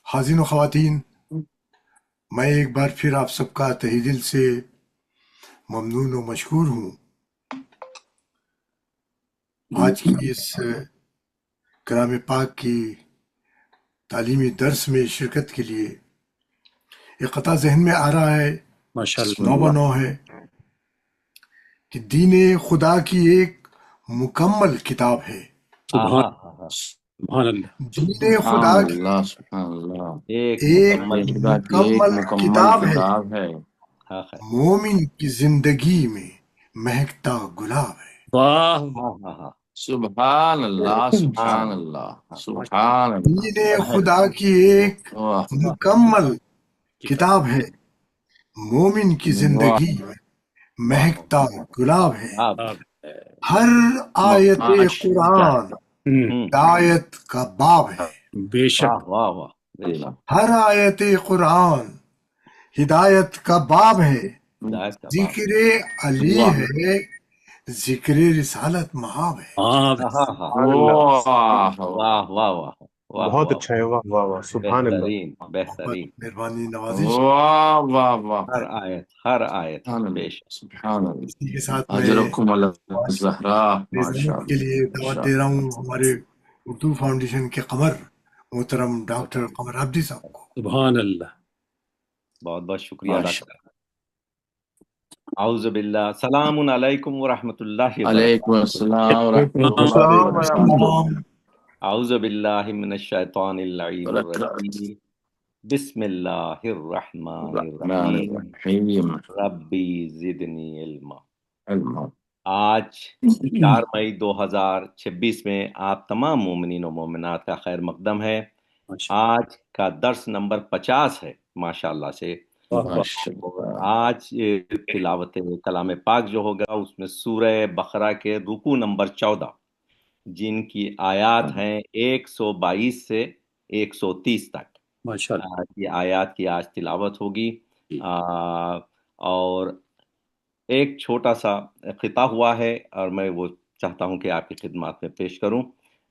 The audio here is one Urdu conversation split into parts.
حاضرین و خواتین، میں ایک بار پھر آپ سب کا تہہ دل سے ممنون و مشکور ہوں آج کی اس کلام پاک کی تعلیمی درس میں شرکت کے لیے۔ ایک قطعہ ذہن میں آ رہا ہے، نو بہ نو ہے کہ دین خدا کی ایک مکمل کتاب ہے۔ سبحان اللہ، دین خدا کی سبحان اللہ، ایک خدا کی ایک مکمل مکمل کتاب ہے، کتاب ہے۔ مومن کی زندگی میں مہکتا گلاب ہے۔ واہ سبحان اللہ، سبحان اللہ، سبحان اللہ، دین خدا کی ایک واہ مکمل کتاب ہے، مومن کی زندگی میں مہکتا گلاب ہے۔ ہر آیت قرآن ہدایت کا باب ہے۔ بے شک، ہر آیت قرآن ہدایت کا باب ہے۔ ذکر علی ہے، ذکر رسالت مہاب ہے۔ بہت اچھا ہے، واہ واہ واہ، سبحان اللہ۔ مہربانی نوازش۔ واہ واہ واہ، ہر آیت سبحان اللہ، اسی کے ساتھ میں اجرکم اللہ الزہراء، ماشاء خدمت کے لیے اللہ، دعوت دے رہا ہوں ہمارے اردو فاؤنڈیشن کے قمر محترم ڈاکٹر قمر عبدی صاحب کو۔ سبحان اللہ، بہت بہت شکریہ ڈاکٹر۔ اعوذ باللہ، سلام علیکم ورحمۃ اللہ علیکم السلام ورحمۃ اللہ وبرکاتہ۔ اعوذ باللہ من الشیطان اللعین الرجیم، بسم اللہ الرحمن الرحیم، ربی زدنی علما۔ آج 4 مئی 2026 میں آپ تمام مومنین و مومنات کا خیر مقدم ہے۔ آج کا درس نمبر 50 ہے، ماشاءاللہ سے۔ آج تلاوت کلام پاک جو ہوگا اس میں سورہ بقرہ کے رکوع نمبر 14 جن کی آیات ہیں 122 سے 130 تک، یہ آیات کی آج تلاوت ہوگی۔ اور ایک چھوٹا سا خطا ہوا ہے اور میں وہ چاہتا ہوں کہ آپ کی خدمات میں پیش کروں،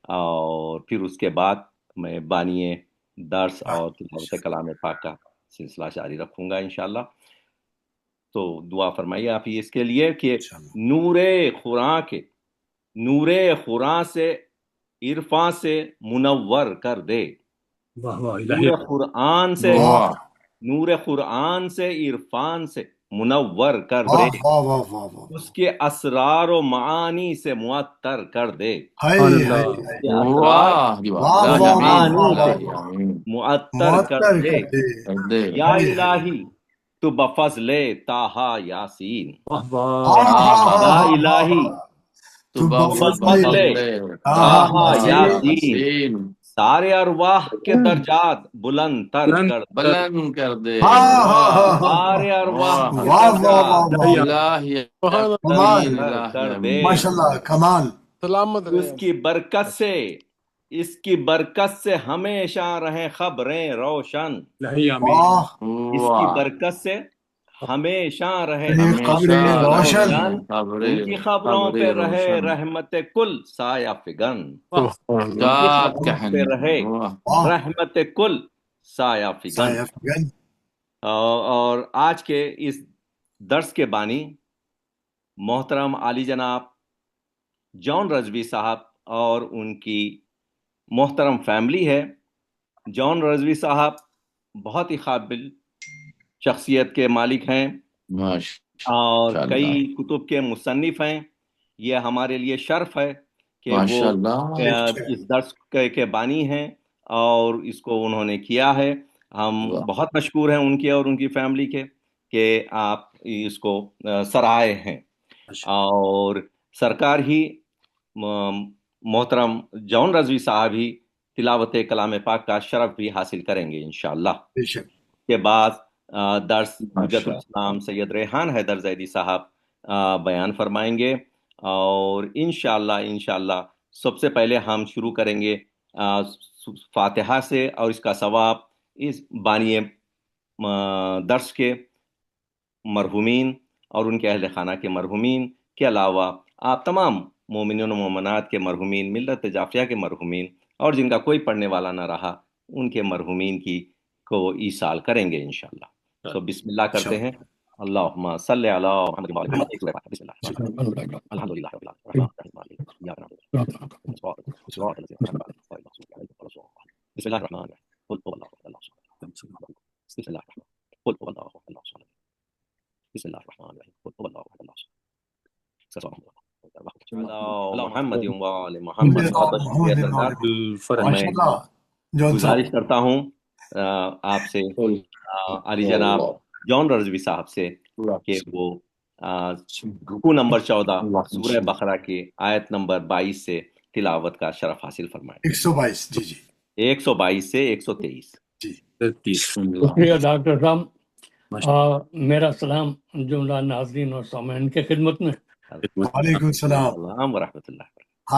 اور پھر اس کے بعد میں بانی درس اور تلاوت کلام پاک کا سلسلہ جاری رکھوں گا انشاءاللہ۔ تو دعا فرمائیے آپ اس کے لیے کہ نور خراں سے عرفاں سے منور کر دے، نور قرآن سے عرفان سے منور کر دے، اس کے اسرار و معانی سے معطر کر دے، معطر کر دے۔ یا الہی تو بفضل طٰہٰ یاسین، یا الہی تو بفضل طٰہٰ یاسین سارے ارواح کے درجات بلند تر کر دے، سارے ارواح کے درجات کر دے، ماشاءاللہ کمال۔ اس کی برکت سے ہمیشہ رہیں خبریں روشن، اس کی برکت سے ہمیشہ رہے خبریں روشن، ان کی خبروں پہ رہے رحمت کل سایہ فگن، پہ رہے رحمت کل سایہ فگن۔ اور آج کے اس درس کے بانی محترم عالی جناب جان رضوی صاحب اور ان کی محترم فیملی ہے۔ جان رضوی صاحب بہت ہی قابل شخصیت کے مالک ہیں اور کئی کتب کے مصنف ہیں۔ یہ ہمارے لیے شرف ہے کہ وہ اس درس کے بانی ہیں اور اس کو انہوں نے کیا ہے۔ ہم بہت مشکور ہیں ان کے اور ان کی فیملی کے کہ آپ اس کو سرائے ہیں، اور سرکار ہی محترم جان رضوی صاحب ہی تلاوت کلام پاک کا شرف بھی حاصل کریں گے انشاءاللہ۔ کے بعد درس حجت الاسلام سید ریحان حیدر زیدی صاحب بیان فرمائیں گے، اور انشاءاللہ سب سے پہلے ہم شروع کریں گے فاتحہ سے، اور اس کا ثواب اس بانی درس کے مرحومین اور ان کے اہل خانہ کے مرحومین کے علاوہ آپ تمام مومنین و مومنات کے مرحومین، ملت جعفریہ کے مرحومین، اور جن کا کوئی پڑھنے والا نہ رہا ان کے مرحومین کی کو ایصال کریں گے انشاءاللہ. تو بسم اللہ کرتے ہیں. اللہم صلی علی محمد و علی محمد. بسم اللہ الحمدللہ رب العالمین بسم اللہ الرحمن الرحیم قل هو اللہ احد اللہ الصمد بسم اللہ الرحمن قل هو اللہ احد اللہ الصمد بسم اللہ الرحمن الرحیم قل هو اللہ احد اللہ الصمد محمد و علی محمد. گزارش کرتا ہوں آپ سے علی جناب جان رضوی صاحب سے کہ وہ رکوع نمبر 14 سورہ بقرہ کی آیت نمبر 22 سے تلاوت کا شرف حاصل فرمائیں. 122 جی جی 122 سے 123. شکریہ ڈاکٹر صاحب. میرا سلام جملہ ناظرین اور سامعین کے خدمت میں. وعلیکم السلام ورحمۃ اللہ.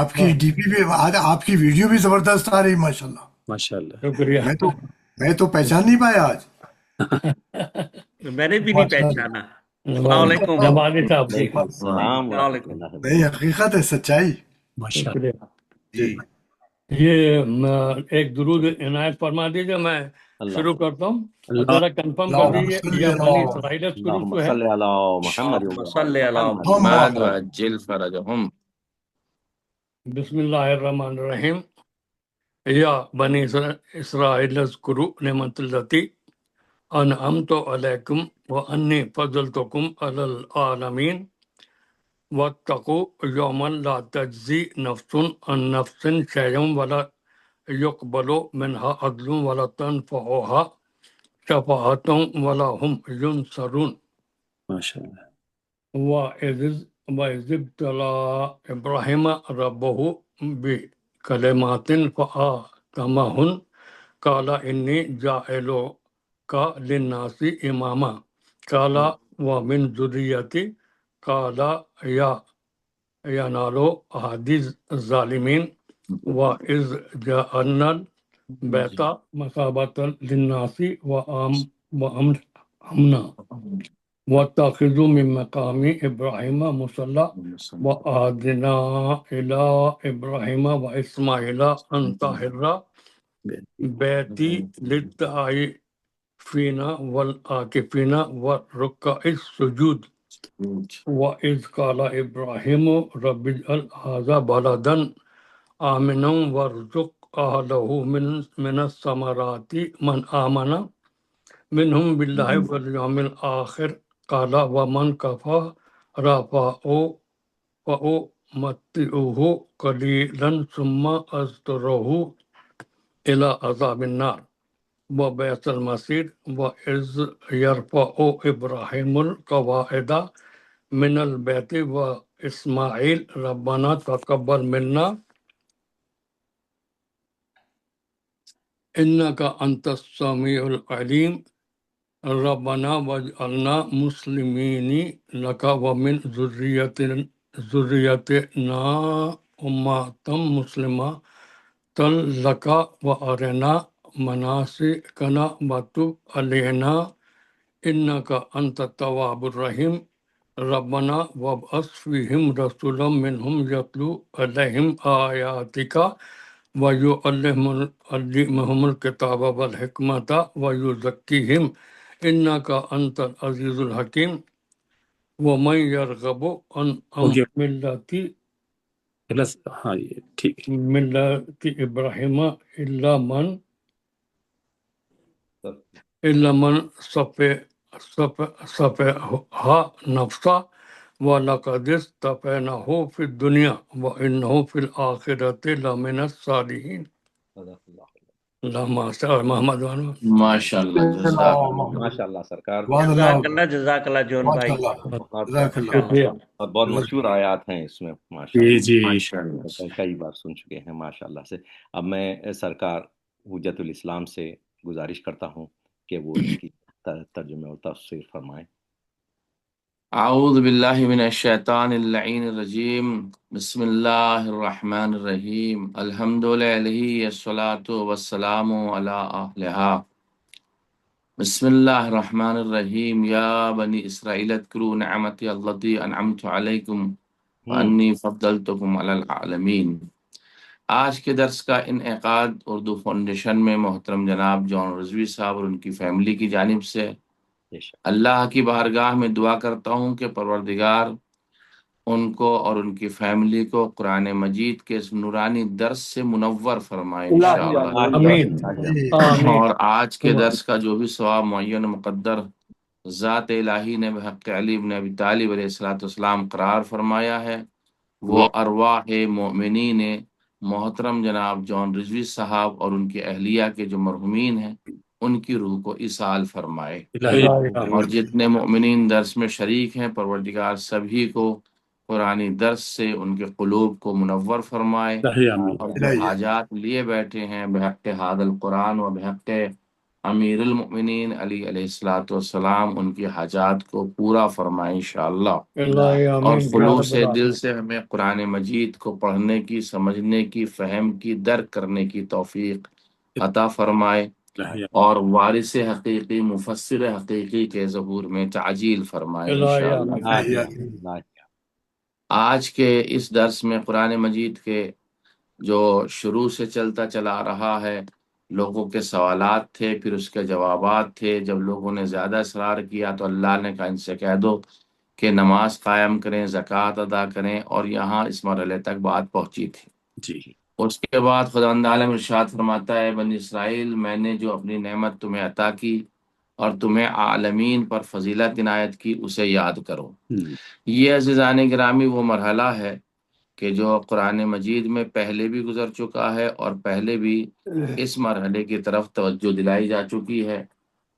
آپ کی ڈی پی بھی آپ کی ویڈیو بھی زبردست آ رہی ماشاءاللہ. ماشاءاللہ شکریہ. میں تو پہچان نہیں پایا آج. میں نے بھی نہیں پہچانا. السلام علیکم. جمالی صاحب جی. السلام علیکم. نہیں حقیقت ہے سچائی. شکریہ. جی یہ ایک درود عنایت فرما دیجیے. میں شروع کرتا ہوں. ذرا کنفرم کر دیجیے یہ بنی اسرائیل شروع اللہم ہے. صلی علی محمد صلی علی محمد وعجل فرجهم. بسم اللہ الرحمن الرحیم. یا بنی اسرائیل اذکروا نعمت التی انعمت علیکم وانی فضلتکم علی العالمین واتقوا یوما لا تجزی نفس عن نفس شیئا ولا يقبل منها عدل ولا تنفعها شفاعة ولا هم ينصرون. ماشاءاللہ. وَإِذِ ابْتَلَىٰ إِبْرَاهِيمَ رَبُّهُ بِكَلِمَاتٍ فَأَتَمَّهُنَّ قَالَ إِنِّي جَاعِلُكَ لِلنَّاسِ إِمَامًا قَالَ وَمِنْ ذُرِّيَّتِي قَالَ يَا يَنَالُ عَهْدِ الظَّالِمِينَ وَإِذْ جَعَلْنَا الْبَيْتَ مَثَابَةً لِلنَّاسِ وَأَمْنًا وَاتَّخِذُوا مِن مَّقَامِ إِبْرَاهِيمَ مُصَلًّى وَعَهِدْنَا إِلَىٰ إِبْرَاهِيمَ وَإِسْمَاعِيلَ أَن طَهِّرَ بَيْتِي لِلطَّائِفِينَ وَالْعَاكِفِينَ وَالرُّكَّعِ السُّجُودِ. وَإِذْ قَالَ إِبْرَاهِيمُ رَبِّ اجْعَلْ هَٰذَا بَلَدًا آمِنًا وَارْزُقْ أَهْلَهُ مِنَ الثَّمَرَاتِ مَنْ آمَنَ منهم بالله واليوم الآخر قال ومن كفر فأمتعه قليلا ثم أضطره إلى عذاب النار وبئس المصير. وإذ يرفع إبراهيم القواعد من البيت وإسماعيل ربنا تقبل منا إنك أنت السميع العليم ربنا واجعلنا مسلمين لك ومن ذريتنا أمة مسلمة لك وأرنا مناسكنا وتب علينا إنك أنت التواب الرحيم. ربنا وابعث فيهم رسولا منهم يتلو عليهم آياتك ويعلمهم الكتاب والحكمة ويزكيهم إنك أنت العزيز الحكيم. ومن يرغب عن ملة ہاں یہ ٹھیک ہے. إبراهيم إلا من صفها نفسه وَلَقَدِ اصْطَفَيْنَاهُ فِي الدُّنْيَا وَإِنَّهُ فِي الْآخِرَةِ لَمِنَ الصَّالِحِينَ. اللہم صل علی محمد. ماشاءاللہ ماشاءاللہ سرکار. جزاک اللہ جون بھائی. بہت مشہور آیات ہیں اس میں ماشاءاللہ. جی کئی بار سن چکے ہیں ماشاءاللہ سے. اب میں سرکار حجت الاسلام سے گزارش کرتا ہوں کہ وہ اس کی ترجمہ و تفسیر فرمائیں. اعوذ باللہ من الشیطان اللعین الرجیم. بسم اللہ الرحمن الرحیم. الحمد للہ الصلاۃ والسلام علی اہلہا. بسم اللہ الرحمن الرحیم. یا بنی اسرائیل اذکروا نعمتی التی انعمت علیکم وانی فضلتکم علی العالمین. آج کے درس کا انعقاد اردو فاؤنڈیشن میں محترم جناب جان رضوی صاحب اور ان کی فیملی کی جانب سے اللہ کی بارگاہ میں دعا کرتا ہوں کہ پروردگار ان کو اور ان کی فیملی کو قرآن مجید کے اس نورانی درس سے منور فرمائے انشاءاللہ۔ آمین اور آج کے درس کا جو بھی ثواب معین مقدر ذات الہی نے بحق علی بن ابی طالب علیہ السلام قرار فرمایا ہے، وہ ارواح مومنین محترم جناب جان رضوی صاحب اور ان کی اہلیہ کے جو مرحومین ہیں ان کی روح کو ایصال فرمائے، اور جتنے مومنین درس میں شریک ہیں پروردگار سبھی کو قرآنی درس سے ان کے قلوب کو منور فرمائے، اور جو حاجات لیے بیٹھے ہیں بحق ھذا القرآن و بحق امیر المؤمنین علی علیہ السلام ان کی حاجات کو پورا فرمائے انشاءاللہ، اور خلوص دل سے ہمیں قرآن مجید کو پڑھنے کی، سمجھنے کی، فہم کی، درک کرنے کی توفیق عطا فرمائے، اور وارث حقیقی، مفسر حقیقی کے ظہور میں تعجیل فرمائے انشاءاللہ۔ آج کے اس درس میں قرآن مجید کے جو شروع سے چلتا چلا رہا ہے، لوگوں کے سوالات تھے، پھر اس کے جوابات تھے، جب لوگوں نے زیادہ اصرار کیا تو اللہ نے کہا ان سے کہہ دو کہ نماز قائم کریں، زکوٰۃ ادا کریں، اور یہاں اس مرحلے تک بات پہنچی تھی جی۔ اس کے بعد خداوند عالم ارشاد فرماتا ہے بنی اسرائیل، میں نے جو اپنی نعمت تمہیں عطا کی اور تمہیں عالمین پر فضیلت عنایت کی اسے یاد کرو۔ یہ عزیزان گرامی وہ مرحلہ ہے کہ جو قرآن مجید میں پہلے بھی گزر چکا ہے، اور پہلے بھی اس مرحلے کی طرف توجہ دلائی جا چکی ہے۔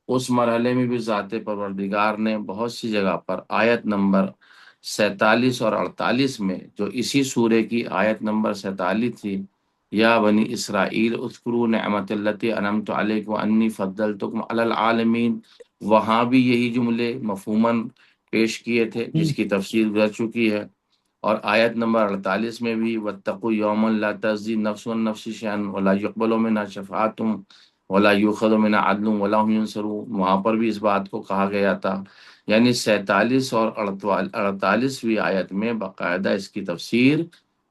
اس مرحلے میں بھی ذات پروردگار نے بہت سی جگہ پر آیت نمبر 47 اور 48 میں، جو اسی سورے کی آیت نمبر 47 تھی، یا بنی اسرائیل اذکروا نعمت اللتی انعمت علیکم انی فضلتکم علی العالمین، وہاں بھی یہی جملے مفہوماً پیش کیے تھے جس کی تفسیر گزر چکی ہے، اور آیت نمبر 48 میں بھی واتقوا یوما لا تجزی نفس عن نفس شیئا ولا يقبل منها شفاعۃ ولا یؤخذ منها عدل ولا هم ينصرون، وہاں پر بھی اس بات کو کہا گیا تھا۔ یعنی 47 اور 48ویں آیت میں باقاعدہ اس کی تفسیر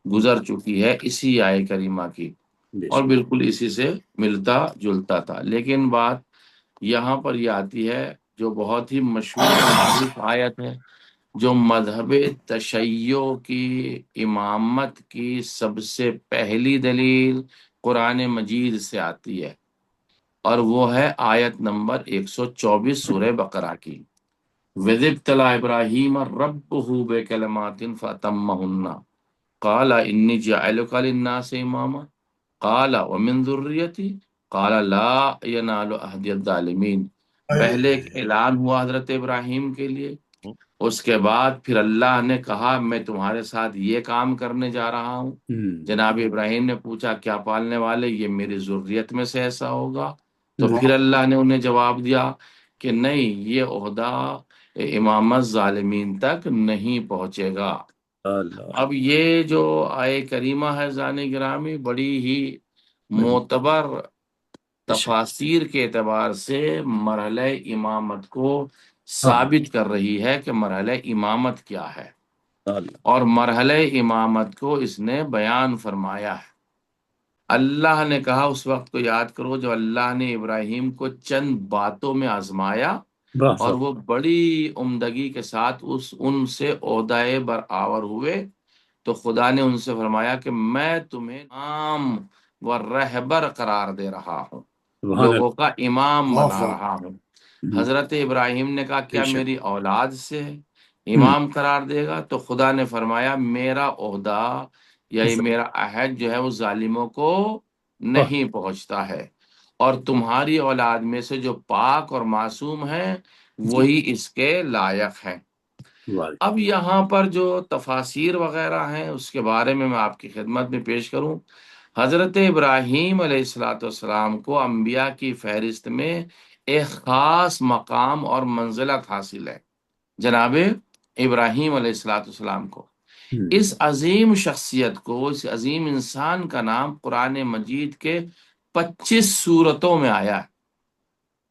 گزر چکی ہے اسی آیت کریمہ کی، اور بالکل اسی سے ملتا جلتا تھا۔ لیکن بات یہاں پر یہ آتی ہے جو بہت ہی مشہور معروف آیت ہے، جو مذہب تشیع کی امامت کی سب سے پہلی دلیل قرآن مجید سے آتی ہے، اور وہ ہے آیت نمبر 124 سورہ بقرہ کی، وَإِذِ ابْتَلَىٰ إِبْرَاهِيمَ رَبُّهُ بِكَلِمَاتٍ فَأَتَمَّهُنَّ قَالَ إِنِّي جَاعِلُكَ لِلنَّاسِ إِمَامًا قَالَ وَمِن ذُرِّيَّتِي قَالَ لَا يَنَالُ عَهْدِيَ الظَّالِمِينَ۔ پہلے ایک اعلان ہوا حضرت ابراہیم کے لیے، اس کے بعد پھر اللہ نے کہا میں تمہارے ساتھ یہ کام کرنے جا رہا ہوں۔ جناب ابراہیم نے پوچھا کیا پالنے والے، یہ میری ذریت میں سے ایسا ہوگا؟ تو پھر اللہ نے انہیں جواب دیا کہ نہیں، یہ عہدہ امامت ظالمین تک نہیں پہنچے گا۔ اب یہ جو آیے کریمہ ہے زانی گرامی، بڑی ہی معتبر تفاسیر کے اعتبار سے مرحلہ امامت کو ثابت کر رہی ہے کہ مرحلہ امامت کیا ہے، اور مرحلہ امامت کو اس نے بیان فرمایا ہے۔ اللہ نے کہا، اس وقت کو یاد کرو جب اللہ نے ابراہیم کو چند باتوں میں آزمایا اور وہ بڑی عمدگی کے ساتھ ان سے عہدہ برآور ہوئے، تو خدا نے ان سے فرمایا کہ میں تمہیں امام و رہبر قرار دے رہا ہوں، لوگوں کا امام بنا رہا ہوں۔ حضرت ابراہیم نے کہا کیا میری اولاد سے امام قرار دے گا؟ تو خدا نے فرمایا میرا عہدہ یا یہ میرا عہد جو ہے وہ ظالموں کو نہیں پہنچتا ہے، اور تمہاری اولاد میں سے جو پاک اور معصوم ہیں وہی اس کے لائق ہیں۔ اب یہاں پر جو تفاسیر وغیرہ ہیں اس کے بارے میں آپ کی خدمت میں پیش کروں۔ حضرت ابراہیم علیہ السلام کو انبیاء کی فہرست میں ایک خاص مقام اور منزلت حاصل ہے۔ جناب ابراہیم علیہ السلام کو، اس عظیم شخصیت کو، اس عظیم انسان کا نام قرآن مجید کے 25 سورتوں میں آیا ہے۔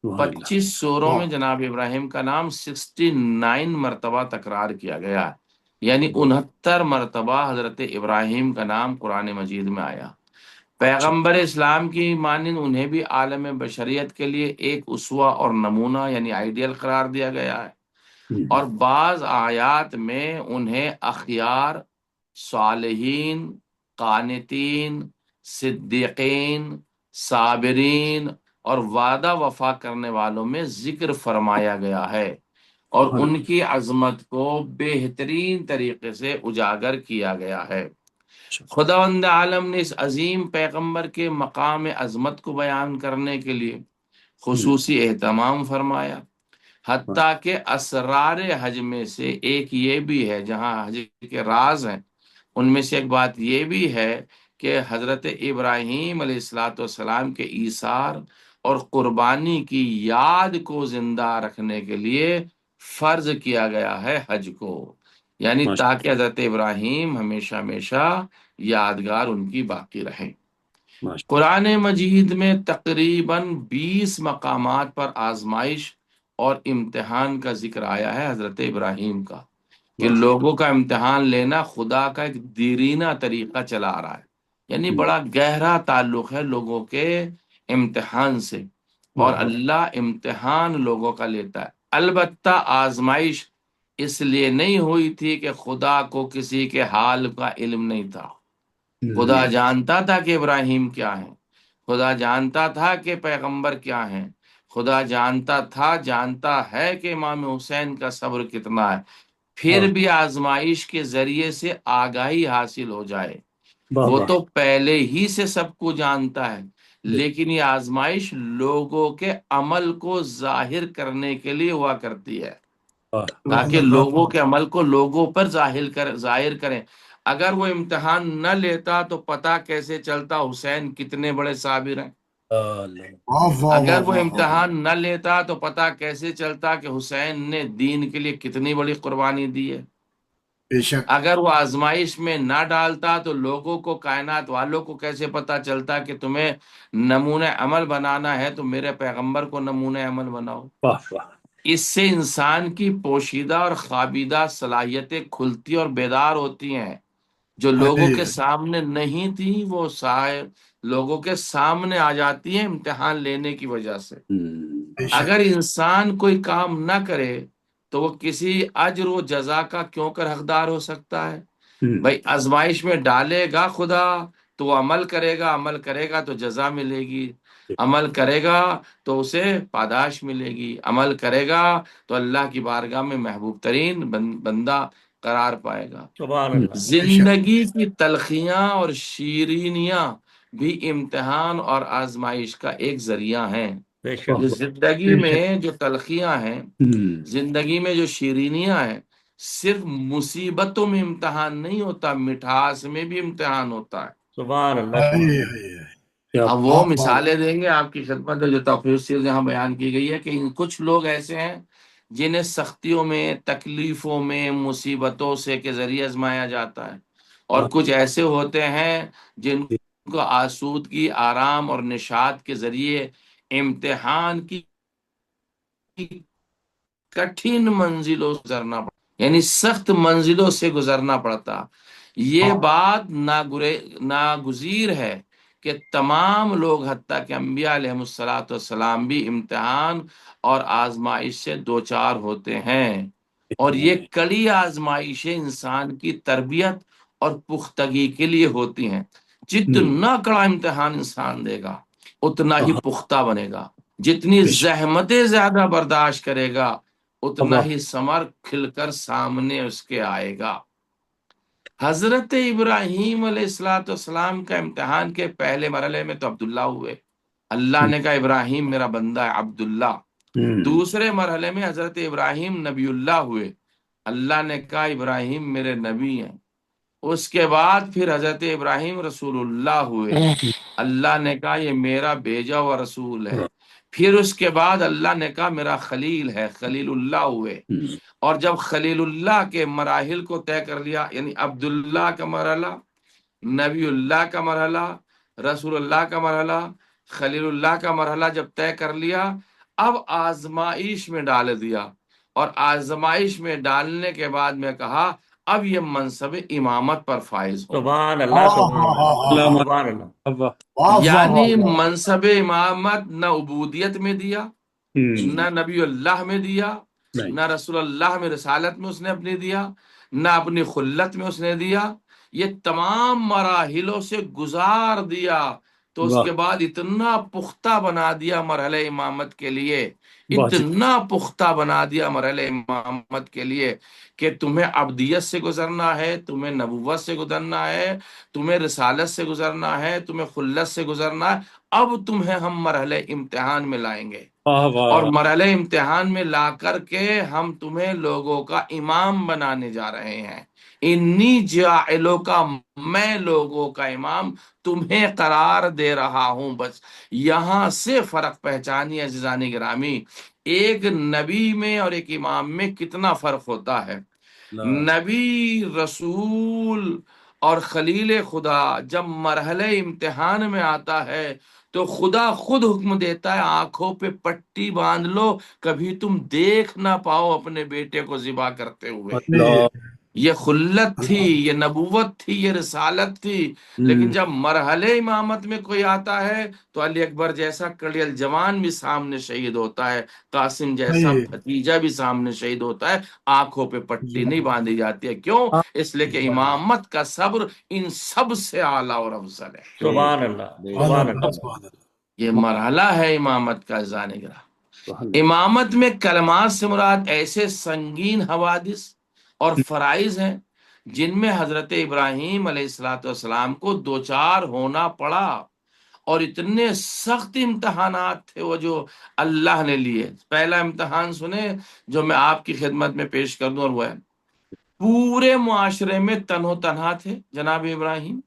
25 سوروں میں جناب ابراہیم کا نام 69 مرتبہ تکرار کیا گیا ہے، یعنی 69 مرتبہ حضرت ابراہیم کا نام قرآن مجید میں آیا۔ پیغمبر اسلام کی مانند انہیں بھی عالم بشریت کے لیے ایک اسوہ اور نمونہ یعنی آئیڈیل قرار دیا گیا ہے، اور بعض آیات میں انہیں اخیار، صالحین، قانتین، صدیقین، صابرین اور وعدہ وفا کرنے والوں میں ذکر فرمایا گیا ہے، اور ان کی عظمت کو بہترین طریقے سے اجاگر کیا گیا ہے۔ خداوند عالم نے اس عظیم پیغمبر کے مقام عظمت کو بیان کرنے کے لیے خصوصی اہتمام فرمایا، حتیٰ کہ اسرار حج میں سے ایک یہ بھی ہے، جہاں حج کے راز ہیں ان میں سے ایک بات یہ بھی ہے کہ حضرت ابراہیم علیہ الصلاۃ والسلام کے ایثار اور قربانی کی یاد کو زندہ رکھنے کے لیے فرض کیا گیا ہے حج کو، یعنی تاکہ حضرت ابراہیم ہمیشہ ہمیشہ یادگار ان کی باقی رہے۔ قرآن مجید میں تقریباً 20 مقامات پر آزمائش اور امتحان کا ذکر آیا ہے حضرت ابراہیم کا، کہ لوگوں کا امتحان لینا خدا کا ایک دیرینہ طریقہ چلا آ رہا ہے، یعنی بڑا گہرا تعلق ہے لوگوں کے امتحان سے، اور اللہ امتحان لوگوں کا لیتا ہے۔ البتہ آزمائش اس لیے نہیں ہوئی تھی کہ خدا کو کسی کے حال کا علم نہیں تھا، خدا جانتا تھا کہ ابراہیم کیا ہے، خدا جانتا تھا کہ پیغمبر کیا ہیں، خدا جانتا ہے کہ امام حسین کا صبر کتنا ہے، پھر بھی آزمائش کے ذریعے سے آگاہی حاصل ہو جائے۔ وہ تو پہلے ہی سے سب کو جانتا ہے، لیکن یہ آزمائش لوگوں کے عمل کو ظاہر کرنے کے لیے ہوا کرتی ہے، تاکہ لوگوں کے عمل کو لوگوں پر ظاہر کریں۔ اگر وہ امتحان نہ لیتا تو پتہ کیسے چلتا حسین کتنے بڑے صابر ہیں؟ اگر وہ امتحان نہ لیتا تو پتہ کیسے چلتا کہ حسین نے دین کے لیے کتنی بڑی قربانی دی ہے؟ بے شک اگر وہ آزمائش میں نہ ڈالتا تو لوگوں کو، کائنات والوں کو کیسے پتہ چلتا کہ تمہیں نمونہ عمل بنانا ہے تو میرے پیغمبر کو نمونہ عمل بناؤ۔ اس سے انسان کی پوشیدہ اور خوابیدہ صلاحیتیں کھلتی اور بیدار ہوتی ہیں، جو لوگوں کے سامنے نہیں تھی، وہ لوگوں کے سامنے آ جاتی ہیں امتحان لینے کی وجہ سے۔ اگر انسان کوئی کام نہ کرے تو وہ کسی اجر و جزا کا کیوں کر حقدار ہو سکتا ہے؟ بھائی آزمائش میں ڈالے گا خدا تو وہ عمل کرے گا تو جزا ملے گی، عمل کرے گا تو اسے پاداش ملے گی، عمل کرے گا تو اللہ کی بارگاہ میں محبوب ترین بندہ قرار پائے گا۔ سبحان اللہ۔ زندگی کی تلخیاں اور شیرینیاں بھی امتحان اور آزمائش کا ایک ذریعہ ہیں۔ بے شک۔ جو زندگی میں جو تلخیاں ہیں، زندگی میں جو شیرینیاں ہیں، صرف مصیبتوں میں امتحان نہیں ہوتا، مٹھاس میں بھی امتحان ہوتا ہے۔ سبحان اللہ۔ اب وہ مثالیں دیں گے آپ کی خدمت میں، جو تفسیر یہاں بیان کی گئی ہے کہ کچھ لوگ ایسے ہیں جنہیں سختیوں میں، تکلیفوں میں، مصیبتوں سے کے ذریعے آزمایا جاتا ہے، اور کچھ ایسے ہوتے ہیں جن کو آسودگی، آرام اور نشاط کے ذریعے امتحان کی کٹھن منزلوں سے گزرنا پڑتا، یعنی سخت منزلوں سے گزرنا پڑتا۔ یہ بات ناگزیر ہے کہ تمام لوگ حتیٰ کہ انبیاء علیہ السلام بھی امتحان اور آزمائش سے دوچار ہوتے ہیں، اور یہ کڑی آزمائشیں انسان کی تربیت اور پختگی کے لیے ہوتی ہیں۔ جتنا کڑا امتحان انسان دے گا اتنا ہی پختہ بنے گا، جتنی زحمتیں زیادہ برداشت کرے گا اتنا ہی ثمر کھل کر سامنے اس کے آئے گا۔ حضرت ابراہیم علیہ السلام کا امتحان کے پہلے مرحلے میں تو عبداللہ ہوئے، اللہ نے کہا ابراہیم میرا بندہ ہے عبداللہ۔ دوسرے مرحلے میں حضرت ابراہیم نبی اللہ ہوئے، اللہ نے کہا ابراہیم میرے نبی ہیں۔ اس کے بعد پھر حضرت ابراہیم رسول اللہ ہوئے، اللہ نے کہا یہ میرا بھیجا ہوا رسول ہے۔ پھر اس کے بعد اللہ نے کہا میرا خلیل ہے، خلیل اللہ ہوئے۔ اور جب خلیل اللہ کے مراحل کو طے کر لیا، یعنی عبداللہ کا مرحلہ، نبی اللہ کا مرحلہ، رسول اللہ کا مرحلہ، خلیل اللہ کا مرحلہ جب طے کر لیا، اب آزمائش میں ڈال دیا، اور آزمائش میں ڈالنے کے بعد میں کہا اب یہ منصب امامت پر فائز ہو. سبحان اللہ سبحان اللہ سبحان اللہ. یعنی منصب امامت نہ عبودیت میں دیا، نہ نبی اللہ میں دیا، نہ رسول اللہ میں رسالت میں اس نے اپنے دیا، نہ اپنی خلت میں اس نے دیا. یہ تمام مراحلوں سے گزار دیا تو اس کے بعد اتنا پختہ بنا دیا مرحلہ امامت کے لیے، اتنا پختہ بنا دیا مرحلہ امامت کے لیے کہ تمہیں عبدیت سے گزرنا ہے، تمہیں نبوت سے گزرنا ہے، تمہیں رسالت سے گزرنا ہے، تمہیں خلت سے گزرنا ہے. اب تمہیں ہم مرحلہ امتحان میں لائیں گے، اور مرحلہ امتحان میں لا کر کے ہم تمہیں لوگوں کا امام بنانے جا رہے ہیں. انی جاعلوں کا، میں لوگوں کا امام تمہیں قرار دے رہا ہوں. بس یہاں سے فرق پہچانی عزیزان گرامی، ایک نبی میں اور ایک امام میں کتنا فرق ہوتا ہے. نبی، رسول اور خلیل خدا جب مرحلہ امتحان میں آتا ہے تو خدا خود حکم دیتا ہے آنکھوں پہ پٹی باندھ لو، کبھی تم دیکھ نہ پاؤ اپنے بیٹے کو ذبح کرتے ہوئے. یہ خلت تھی، یہ نبوت تھی، یہ رسالت تھی. لیکن جب مرحلہ امامت میں کوئی آتا ہے تو علی اکبر جیسا کڑی الجوان بھی سامنے شہید ہوتا ہے، قاسم جیسا بھتیجا بھی سامنے شہید ہوتا ہے. آنکھوں پہ پٹی نہیں باندھی جاتی ہے. کیوں؟ اس لیے کہ امامت کا صبر ان سب سے اعلیٰ اور افضل ہے. سبحان اللہ سبحان اللہ. یہ مرحلہ ہے امامت کا عزیزان گرامی. امامت میں کلمات سے مراد ایسے سنگین حوادث اور فرائض ہیں جن میں حضرت ابراہیم علیہ الصلوۃ والسلام کو دوچار ہونا پڑا، اور اتنے سخت امتحانات تھے وہ جو اللہ نے لیے. پہلا امتحان سنیں جو میں آپ کی خدمت میں پیش کر دوں، اور وہ ہے پورے معاشرے میں تنہا تھے جناب ابراہیم،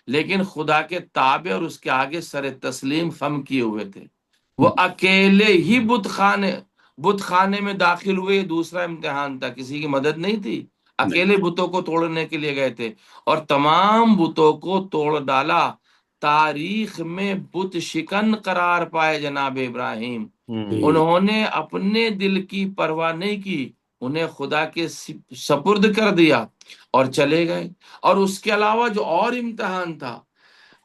لیکن خدا کے تابع اور اس کے آگے سر تسلیم خم کیے ہوئے تھے. وہ اکیلے ہی بت خانے میں داخل ہوئے. دوسرا امتحان تھا، کسی کی مدد نہیں تھی، اکیلے بتوں کو توڑنے کے لیے گئے تھے اور تمام بتوں کو توڑ ڈالا. تاریخ میں بت شکن قرار پائے جناب ابراہیم. انہوں نے اپنے دل کی پرواہ نہیں کی، انہیں خدا کے سپرد کر دیا اور چلے گئے. اور اس کے علاوہ جو اور امتحان تھا،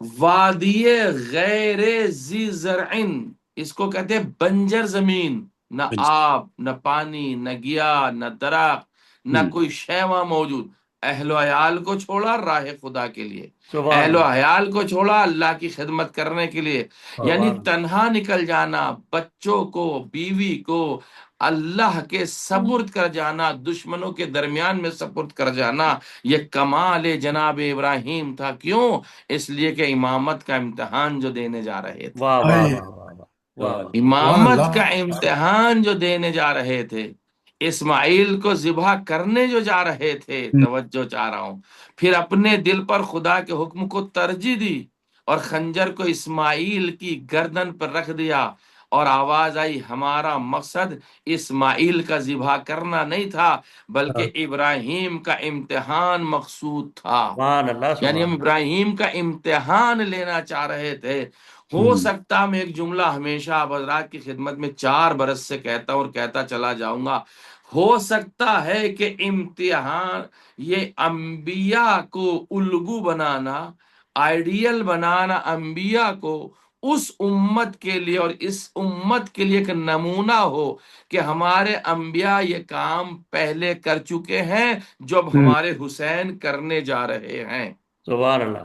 وادی غیر ذی زرعن، اس کو کہتے ہیں بنجر زمین، نہ آب، نہ پانی، نہ گیا، نہ درخت، نہ کوئی شے وہاں موجود. اہل و عیال کو چھوڑا راہ خدا کے لیے، اہل و عیال کو چھوڑا اللہ کی خدمت کرنے کے لیے. یعنی تنہا نکل جانا، بچوں کو، بیوی کو اللہ کے سپرد کر جانا، دشمنوں کے درمیان میں سپرد کر جانا، یہ کمال جناب ابراہیم تھا. کیوں؟ اس لیے کہ امامت کا امتحان جو دینے جا رہے تھے، امامت کا امتحان جو دینے جا رہے تھے، اسماعیل کو ذبح کرنے جو جا رہے تھے، توجہ چاہ رہا ہوں، پھر اپنے دل پر خدا کے حکم کو ترجیح دی اور خنجر کو اسماعیل کی گردن پر رکھ دیا، اور آواز آئی ہمارا مقصد اسماعیل کا ذبح کرنا نہیں تھا بلکہ ابراہیم کا امتحان مقصود تھا. یعنی ہم ابراہیم کا امتحان لینا چاہ رہے تھے. ہو سکتا میں ایک جملہ ہمیشہ آپ حضرات کی خدمت میں 4 برس سے کہتا ہوں اور کہتا چلا جاؤں گا، ہو سکتا ہے کہ امتحان یہ انبیاء کو الگو بنانا، آئیڈیل بنانا انبیاء کو اس امت کے لیے اور اس امت کے لیے ایک نمونہ ہو کہ ہمارے انبیاء یہ کام پہلے کر چکے ہیں جو اب ہمارے حسین کرنے جا رہے ہیں. سبحان اللہ.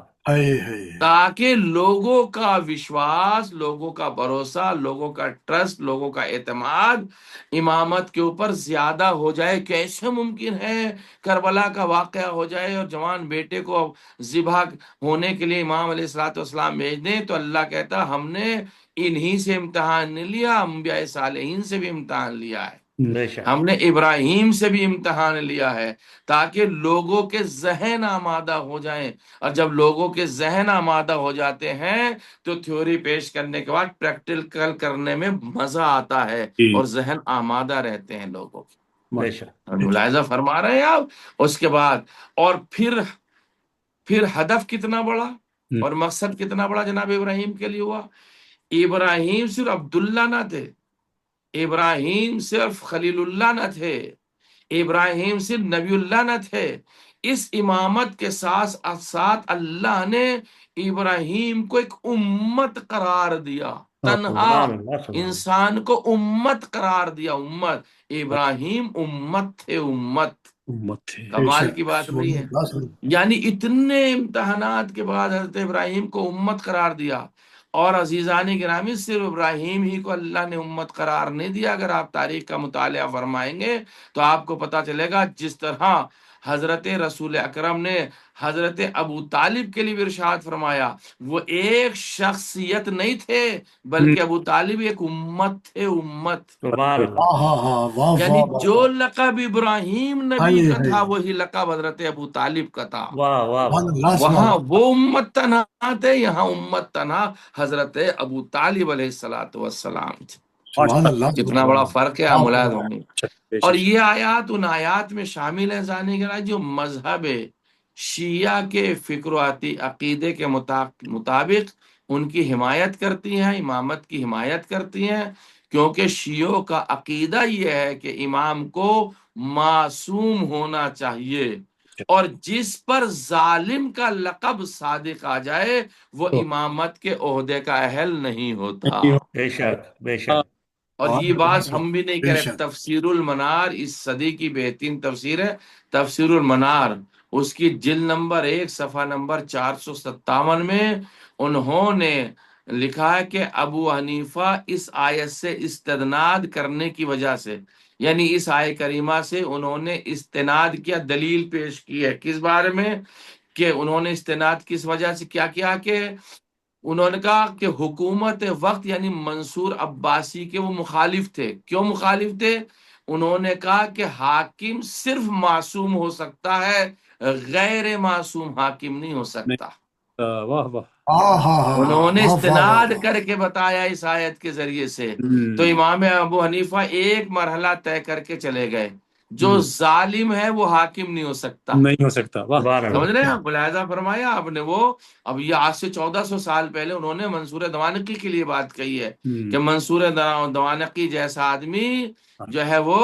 تاکہ لوگوں کا وشواس، لوگوں کا بھروسہ، لوگوں کا ٹرسٹ، لوگوں کا اعتماد امامت کے اوپر زیادہ ہو جائے. کیسے ممکن ہے کربلا کا واقعہ ہو جائے اور جوان بیٹے کو ذبح ہونے کے لیے امام علیہ الصلوۃ والسلام بھیج دیں؟ تو اللہ کہتا ہم نے انہی سے امتحان نہیں لیا، انبیاء صالحین سے بھی امتحان لیا ہے، ہم نے ابراہیم سے بھی امتحان لیا ہے، تاکہ لوگوں کے ذہن آمادہ ہو جائیں. اور جب لوگوں کے ذہن آمادہ ہو جاتے ہیں تو تھیوری پیش کرنے کے بعد پریکٹیکل کرنے میں مزہ آتا ہے اور ذہن آمادہ رہتے ہیں لوگوں کے. ملاحظہ فرما رہے ہیں آپ؟ اس کے بعد اور پھر ہدف کتنا بڑا اور مقصد کتنا بڑا جناب ابراہیم کے لیے ہوا. ابراہیم صرف عبداللہ نہ تھے، ابراہیم صرف خلیل اللہ نہ تھے، ابراہیم صرف نبی اللہ نہ تھے، اس امامت کے ساتھ ساتھ اللہ نے ابراہیم کو ایک امت قرار دیا، تنہا انسان کو امت قرار دیا، امت۔ ابراہیم امت تھے، امت۔ کمال کی بات نہیں ہے؟ یعنی اتنے امتحانات کے بعد حضرت ابراہیم کو امت قرار دیا۔ اور عزیزان گرامی، صرف ابراہیم ہی کو اللہ نے امت قرار نہیں دیا، اگر آپ تاریخ کا مطالعہ فرمائیں گے تو آپ کو پتہ چلے گا جس طرح حضرت رسول اکرم نے حضرت ابو طالب کے لیے بھی ارشاد فرمایا، وہ ایک شخصیت نہیں تھے بلکہ ابو طالب ایک امت تھے، امت۔ یعنی جو لقب ابراہیم نبی کا تھا وہی لقب حضرت ابو طالب کا تھا۔ وہاں وہ امت تنہا تھے، یہاں امت تنہا حضرت ابو طالب علیہ السلام تھے۔ کتنا بڑا فرق ہے، آپ ملاحظہ ہوں گے۔ اور یہ آیات ان آیات میں شامل ہیں ذہنی گرامی جو مذہب شیعہ کے فکر و عقیدے کے مطابق ان کی حمایت کرتی ہیں، امامت کی حمایت کرتی ہیں، کیونکہ شیعوں کا عقیدہ یہ ہے کہ امام کو معصوم ہونا چاہیے، اور جس پر ظالم کا لقب صادق آ جائے وہ امامت کے عہدے کا اہل نہیں ہوتا۔ بے شک بے شک۔ اور یہ بات ہم بھی نہیں کریں۔ تفسیر المنار اس صدی کی بہترین تفسیر ہے، تفسیر المنار، اس کی جلد نمبر 1 صفحہ نمبر 457 میں انہوں نے لکھا ہے کہ ابو حنیفہ اس آیت سے استدناد کرنے کی وجہ سے، یعنی اس آیت کریمہ سے انہوں نے استناد کیا، دلیل پیش کی ہے کس بارے میں، کہ انہوں نے استناد کس وجہ سے کیا کہ انہوں نے کہا کہ حکومت وقت یعنی منصور عباسی کے وہ مخالف تھے۔ کیوں مخالف تھے؟ انہوں نے کہا کہ حاکم صرف معصوم ہو سکتا ہے، غیر معصوم حاکم نہیں ہو سکتا۔ واہ واہ، انہوں نے استناد کر کے بتایا اس آیت کے ذریعے سے۔ تو امام ابو حنیفہ ایک مرحلہ طے کر کے چلے گئے، جو ظالم ہے وہ حاکم نہیں ہو سکتا، نہیں ہو سکتا۔ سمجھ رہے ہیں؟ ملاحظہ فرمایا آپ نے۔ وہ اب یہ آج سے 1400 سال پہلے انہوں نے منصور دوانقی کے لیے بات کہی ہے کہ منصور دوانقی جیسا آدمی جو ہے وہ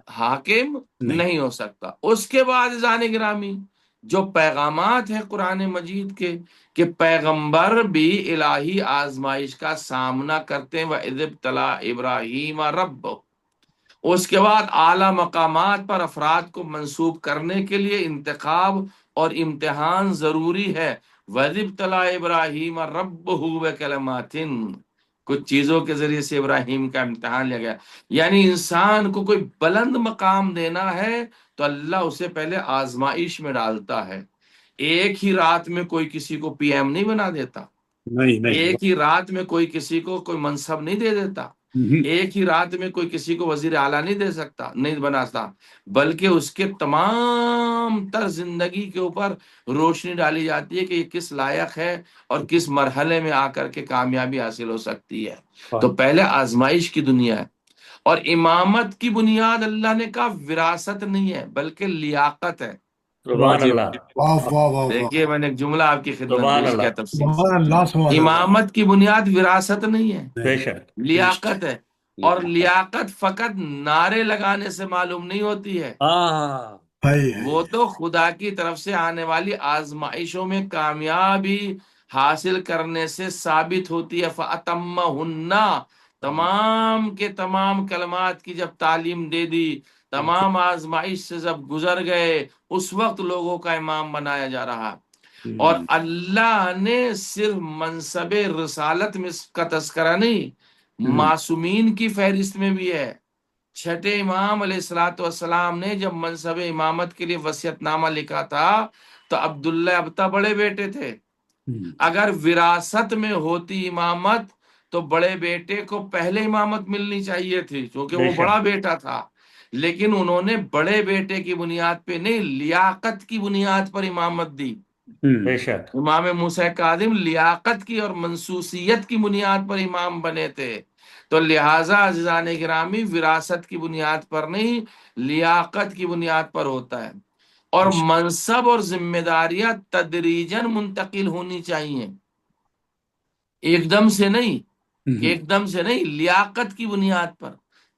حاکم نہیں ہو سکتا۔ اس کے بعد ذہن گرامی جو پیغامات ہیں قرآن مجید کے، کہ پیغمبر بھی الہی آزمائش کا سامنا کرتے ہیں، وَإِذِ ابْتَلَىٰ إِبْرَاهِيمَ رَبُّهُ۔ اس کے بعد اعلیٰ مقامات پر افراد کو منسوب کرنے کے لیے انتخاب اور امتحان ضروری ہے۔ وَإِذِ ابْتَلَىٰ إِبْرَاهِيمَ رَبُّهُ بِكَلِمَاتٍ، کچھ چیزوں کے ذریعے سے ابراہیم کا امتحان لیا گیا۔ یعنی انسان کو کوئی بلند مقام دینا ہے تو اللہ اسے پہلے آزمائش میں ڈالتا ہے۔ ایک ہی رات میں کوئی کسی کو پی ایم نہیں بنا دیتا، ایک ہی رات میں کوئی کسی کو کوئی منصب نہیں دے دیتا، ایک ہی رات میں کوئی کسی کو وزیر اعلیٰ نہیں دے سکتا، نہیں بناتا، بلکہ اس کے تمام تر زندگی کے اوپر روشنی ڈالی جاتی ہے کہ یہ کس لائق ہے اور کس مرحلے میں آ کر کے کامیابی حاصل ہو سکتی ہے۔ تو پہلے آزمائش کی دنیا ہے۔ اور امامت کی بنیاد اللہ نے کہا وراثت نہیں ہے بلکہ لیاقت ہے۔ دیکھیے میں نے ایک جملہ آپ کی خدمت پیش کیا تفصیل، امامت کی بنیاد وراثت نہیں ہے، لیاقت ہے۔ اور لیاقت فقط نعرے لگانے سے معلوم نہیں ہوتی ہے، وہ تو خدا کی طرف سے آنے والی آزمائشوں میں کامیابی حاصل کرنے سے ثابت ہوتی ہے۔ فَأَتَمَّهُنَّ، تمام کے تمام کلمات کی جب تعلیم دے دی، تمام آزمائش سے جب گزر گئے، اس وقت لوگوں کا امام بنایا جا رہا۔ اور اللہ نے صرف منصب رسالت میں کا تذکرہ نہیں، معصومین کی فہرست میں بھی ہے۔ چھٹے امام علیہ السلام نے جب منصب امامت کے لیے وصیت نامہ لکھا تھا تو عبداللہ ابتہ بڑے بیٹے تھے۔ اگر وراثت میں ہوتی امامت تو بڑے بیٹے کو پہلے امامت ملنی چاہیے تھی کیونکہ وہ بڑا بیٹا تھا، لیکن انہوں نے بڑے بیٹے کی بنیاد پہ نہیں، لیاقت کی بنیاد پر امامت دی۔ امام موسیٰ کاظم لیاقت کی اور منسوسیت کی بنیاد پر امام بنے تھے۔ تو لہٰذا عزیزان گرامی وراثت کی بنیاد پر نہیں، لیاقت کی بنیاد پر ہوتا ہے۔ اور منصب اور ذمہ داریاں تدریجاً منتقل ہونی چاہیے، ایک دم سے نہیں، ایک دم سے نہیں، لیاقت کی بنیاد پر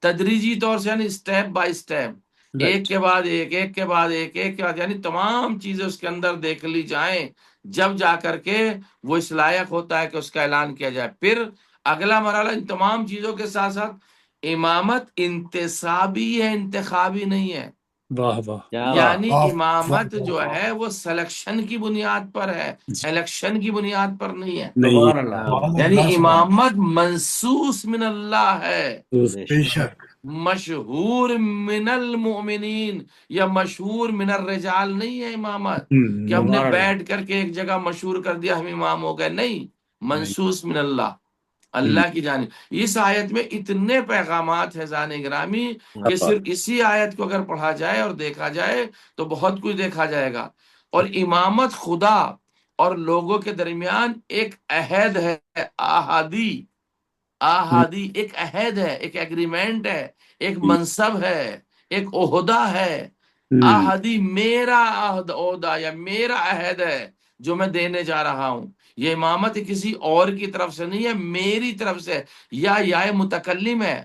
تدریجی طور سے، یعنی اسٹیپ بائی اسٹیپ۔ ایک کے بعد ایک، ایک کے بعد ایک، ایک کے بعد، یعنی تمام چیزیں اس کے اندر دیکھ لی جائیں، جب جا کر کے وہ اس لائق ہوتا ہے کہ اس کا اعلان کیا جائے۔ پھر اگلا مرحلہ ان تمام چیزوں کے ساتھ ساتھ امامت انتصابی ہے، انتخابی نہیں ہے۔ واہ واہ، یعنی واہ، امامت واہ، جو واہ، ہے وہ سلیکشن کی بنیاد پر ہے، الیکشن کی بنیاد پر نہیں ہے۔ نہیں، سبحان یعنی اللہ، سبحان امامت منصوص من اللہ ہے، بے شک، مشہور من المؤمنین یا مشہور من الرجال نہیں ہے امامت کہ ہم نے بیٹھ کر کے ایک جگہ مشہور کر دیا ہم امام ہو گئے، نہیں، منصوص من اللہ، اللہ کی جانب۔ اس آیت میں اتنے پیغامات ہیں زان گرامی کہ صرف اسی آیت کو اگر پڑھا جائے اور دیکھا جائے تو بہت کچھ دیکھا جائے گا۔ اور امامت خدا اور لوگوں کے درمیان ایک عہد ہے، آہادی ایک عہد ہے، ایک ایگریمنٹ ہے، ایک منصب ہے، ایک عہدہ ہے۔ آہدی میرا عہدہ یا میرا عہد ہے جو میں دینے جا رہا ہوں۔ یہ امامت کسی اور کی طرف سے نہیں ہے، میری طرف سے، یا متکلم ہے۔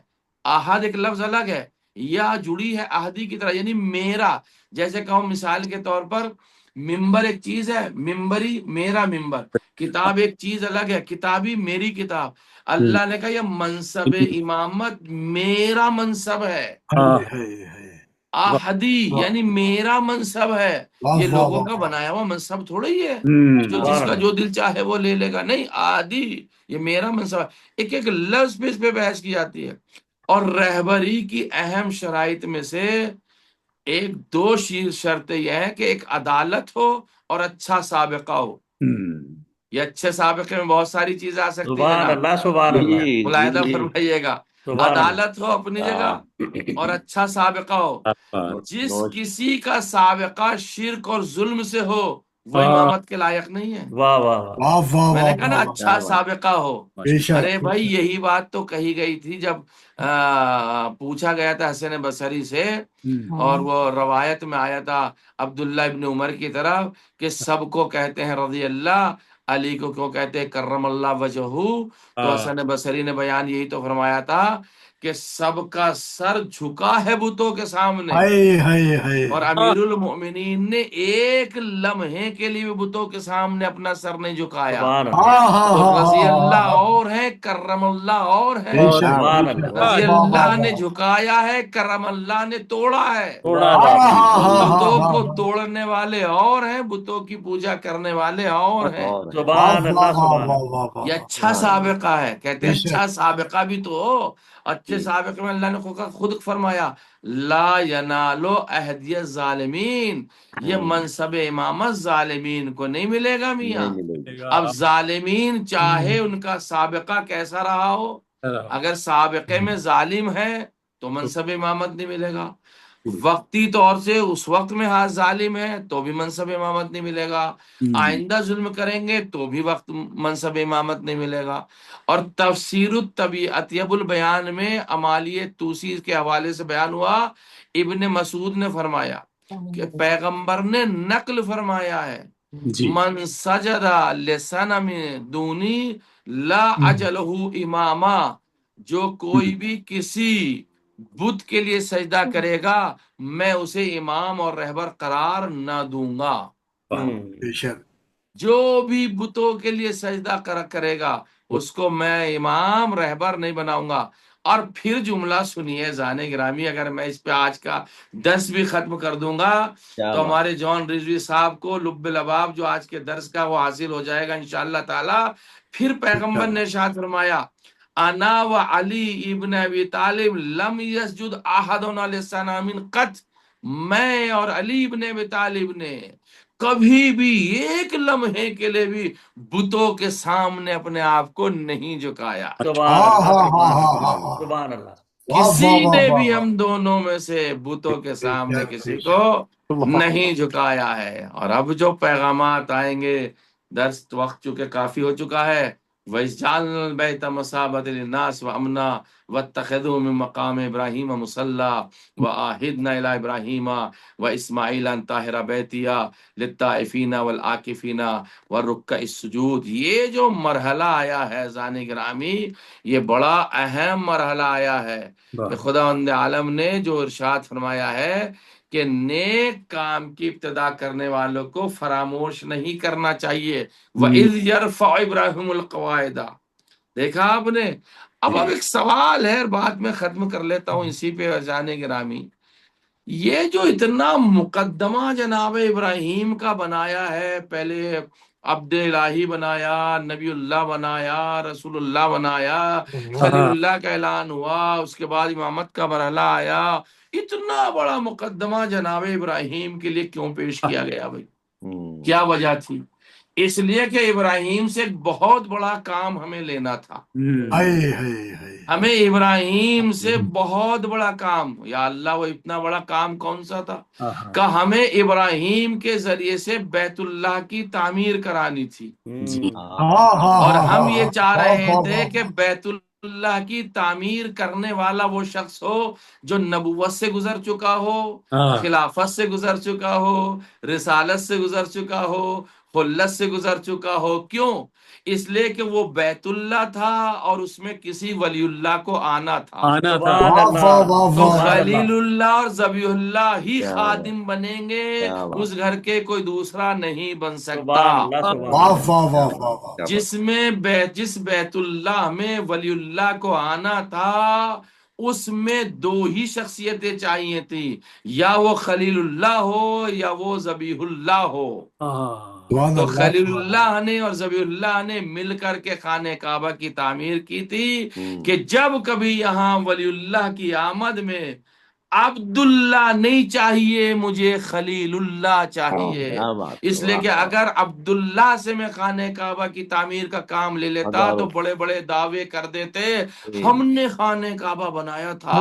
آہد ایک لفظ الگ ہے، یا جڑی ہے آہدی کی طرح، یعنی میرا۔ جیسے کہوں مثال کے طور پر ممبر ایک چیز ہے، ممبری میرا ممبر، کتاب ایک چیز الگ ہے، کتابی میری کتاب۔ اللہ نے کہا یہ منصب امامت میرا منصب ہے، آہدی یعنی میرا منصب ہے۔ واہ، یہ واہ، لوگوں واہ، کا بنایا ہوا منصب تھوڑا ہی ہے جو ہوں، جس کا جو دل چاہے وہ لے لے گا، نہیں، آہدی یہ میرا منصب ہے۔ ایک ایک لفظ پہ اس پہ بحث کی جاتی ہے۔ اور رہبری کی اہم شرائط میں سے ایک دو شرطیں یہ ہیں کہ ایک عدالت ہو اور اچھا سابقہ ہو۔ یہ اچھے سابقے میں بہت ساری چیزیں آ سکتی ہیں سبحان جناب، اللہ، سبحان اللہ، ملاحظہ فرمائیے گا۔ سبحان اللہ۔ عدالت ہو اپنی جگہ اور اچھا سابقہ ہو۔ جس کسی کا سابقہ شرک اور ظلم سے ہو وہ امامت کے لائق نہیں ہے۔ واہ واہ واہ، واہ، واہ، میں نے واہ، کہا نا واہ، اچھا سابقہ ہو۔ بے شک، ارے بھائی یہی بات تو کہی گئی تھی جب پوچھا گیا تھا حسن بصری سے، اور وہ روایت میں آیا تھا عبداللہ ابن عمر کی طرف کہ سب کو کہتے ہیں رضی اللہ، علی کو کیوں کہتے ہیں کرم اللہ وجہہ؟ تو حسن بصری نے بیان یہی تو فرمایا تھا کہ سب کا سر جھکا ہے بتوں کے سامنے، ہائے ہائے ہائے، اور امیر المؤمنین نے ایک لمحے کے لیے بھی بتوں کے سامنے اپنا سر نہیں جھکایا۔ سبحان اللہ، ہاں ہاں تو ہاں رضی ہاں اللہ ہاں، اور ہے، کرم اللہ اور ہے۔ بے شک، سبحان بے شک، اللہ، رضی واہ، واہ، اللہ نے واہ، جھکایا ہے، کرم اللہ نے توڑا ہے۔ توڑا ہاں ہے، ہاں تو ہاں ہاں بتوں ہاں، کو توڑنے والے اور ہیں، بتوں کی پوجا کرنے والے اور ہیں۔ واہ سبحان واہ اللہ، واہ سبحان واہ اللہ، واہ واہ، یہ اچھا سابقہ ہے، کہتے ہیں بے شک، اچھا سابقہ بھی تو ہو۔ اچھے سابقے میں اللہ نے خود فرمایا لا ینالو عہدی الظالمین، یہ منصب امامت ظالمین کو نہیں ملے گا میاں۔ اب ظالمین چاہے ان کا سابقہ کیسا رہا ہو، اگر سابقے میں ظالم ہے تو منصب امامت نہیں ملے گا، وقتی طور سے اس وقت میں ہاں ظالم ہے تو بھی منصب امامت نہیں ملے گا، آئندہ ظلم کریں گے تو بھی وقت منصب امامت نہیں ملے گا۔ اور تفسیر اطیب البیان میں امالی توسی کے حوالے سے بیان ہوا، ابن مسعود نے فرمایا کہ پیغمبر نے نقل فرمایا ہے من سجد لصنم دونی لا اجلہ اماما، جو کوئی بھی کسی بت کے لیے سجدہ کرے گا میں اسے امام اور رہبر قرار نہ دوں گا۔ بے شک، جو بھی بتوں کے لیے سجدہ کرے گا اس کو میں امام رہبر نہیں بناؤں گا۔ اور پھر جملہ سنیے زان گرامی، اگر میں اس پہ آج کا درس بھی ختم کر دوں گا تو ہمارے جان رضوی صاحب کو لب الاباب جو آج کے درس کا وہ حاصل ہو جائے گا انشاءاللہ تعالی۔ پھر پیغمبر نے ارشاد فرمایا انا و علی ابن ابی طالب لم یسجد احدنا للصنم قط، میں اور علی ابن ابی طالب نے کبھی بھی ایک لمحے کے لیے بھی بتوں کے سامنے اپنے آپ کو نہیں جھکایا۔ سبحان ہاں اللہ، ہاں سبحان ہاں اللہ، ہاں ہاں، سبحان اللہ، واہ کسی واہ واہ نے واہ بھی واہ، ہم دونوں میں سے بتوں کے بے سامنے شک، کسی بے کو شک، نہیں جھکایا ہے۔ اور اب جو پیغامات آئیں گے، درس وقت چونکہ کافی ہو چکا ہے، وَإِذْ الْبَيْتَ مَثَابَةً لِلنَّاسِ وَأَمْنًا وَاتَّخَذُوا مِن مَّقَامِ إِبْرَاهِيمَ مُصَلًّى وَعَهِدْنَا إِلَىٰ إِبْرَاهِيمَ وَإِسْمَاعِيلَ أَن طَهِّرَ بَيْتِيَ لِلطَّائِفِينَ وَالْعَاكِفِينَ وَالرُّكَّعِ السُّجُودِ۔ یہ جو مرحلہ آیا ہے زان گرامی، یہ بڑا اہم مرحلہ آیا ہے کہ خداوند عالم نے جو ارشاد فرمایا ہے کہ نیک کام کی ابتدا کرنے والوں کو فراموش نہیں کرنا چاہیے۔ وَإِذْ يَرْفَعُ إِبْرَاهِيمُ الْقَوَاعِدَ۔ دیکھا آپ نے؟ اب ایک سوال ہے، بعد میں ختم کر لیتا ہوں اسی پہ جانے گرامی۔ یہ جو اتنا مقدمہ جناب ابراہیم کا بنایا ہے، پہلے عبد الہی بنایا، نبی اللہ بنایا، رسول اللہ بنایا، خلیل اللہ کا اعلان ہوا، اس کے بعد امامت کا مرحلہ آیا، اتنا بڑا مقدمہ جناب ابراہیم کے لیے کیوں پیش کیا گیا بھائی؟ کیا وجہ تھی؟ اس لیے کہ ابراہیم سے ایک بہت بڑا کام ہمیں لینا تھا۔ ہمیں ابراہیم سے بہت بڑا کام، یا اللہ وہ اتنا بڑا کام کون سا تھا کہ ہمیں ابراہیم کے ذریعے سے بیت اللہ کی تعمیر کرانی تھی، اور ہم یہ چاہ رہے تھے کہ بیت اللہ کی تعمیر کرنے والا وہ شخص ہو جو نبوت سے گزر چکا ہو، خلافت سے گزر چکا ہو، رسالت سے گزر چکا ہو، خلت سے گزر چکا ہو۔ کیوں؟ اس لیے کہ وہ بیت اللہ تھا اور اس میں کسی ولی اللہ کو آنا تھا، تو خلیل اللہ اور ذبیح اللہ ہی خادم بنیں گے، اس گھر کے کوئی دوسرا نہیں بن سکتا۔ جس بیت اللہ میں ولی اللہ کو آنا تھا، اس میں دو ہی شخصیتیں چاہیے تھی، یا وہ خلیل اللہ ہو یا وہ ذبیح اللہ ہو۔ تو خلیل اللہ نے اور ذبیح اللہ نے مل کر کے خانہ کعبہ کی تعمیر کی تھی کہ جب کبھی یہاں ولی اللہ کی آمد میں عبداللہ نہیں چاہیے، مجھے خلیل اللہ چاہیے، اس لیے کہ اگر عبداللہ سے میں خانہ کعبہ کی تعمیر کا کام لے لیتا تو بڑے بڑے دعوے کر دیتے، ہم نے خانہ کعبہ بنایا تھا،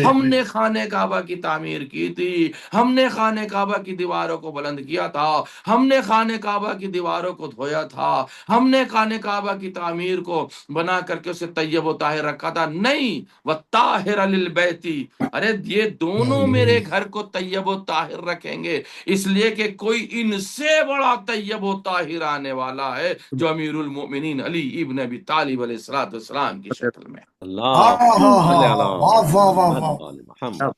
ہم نے خانہ کعبہ کی تعمیر کی تھی، ہم نے خانہ کعبہ کی دیواروں کو بلند کیا تھا، ہم نے خانہ کعبہ کی دیواروں کو دھویا تھا، ہم نے خانہ کعبہ کی تعمیر کو بنا کر کے اسے طیب و طاہر رکھا تھا۔ نہیں، وَالطَّاهِرَ لِلْبَيْتِ، ارے یہ دونوں میرے گھر کو طیب و طاہر رکھیں گے، اس لیے کہ کوئی ان سے بڑا طیب و طاہر آنے والا ہے جو امیر المؤمنین علی ابن ابی طالب علیہ السلام کی شکل میں۔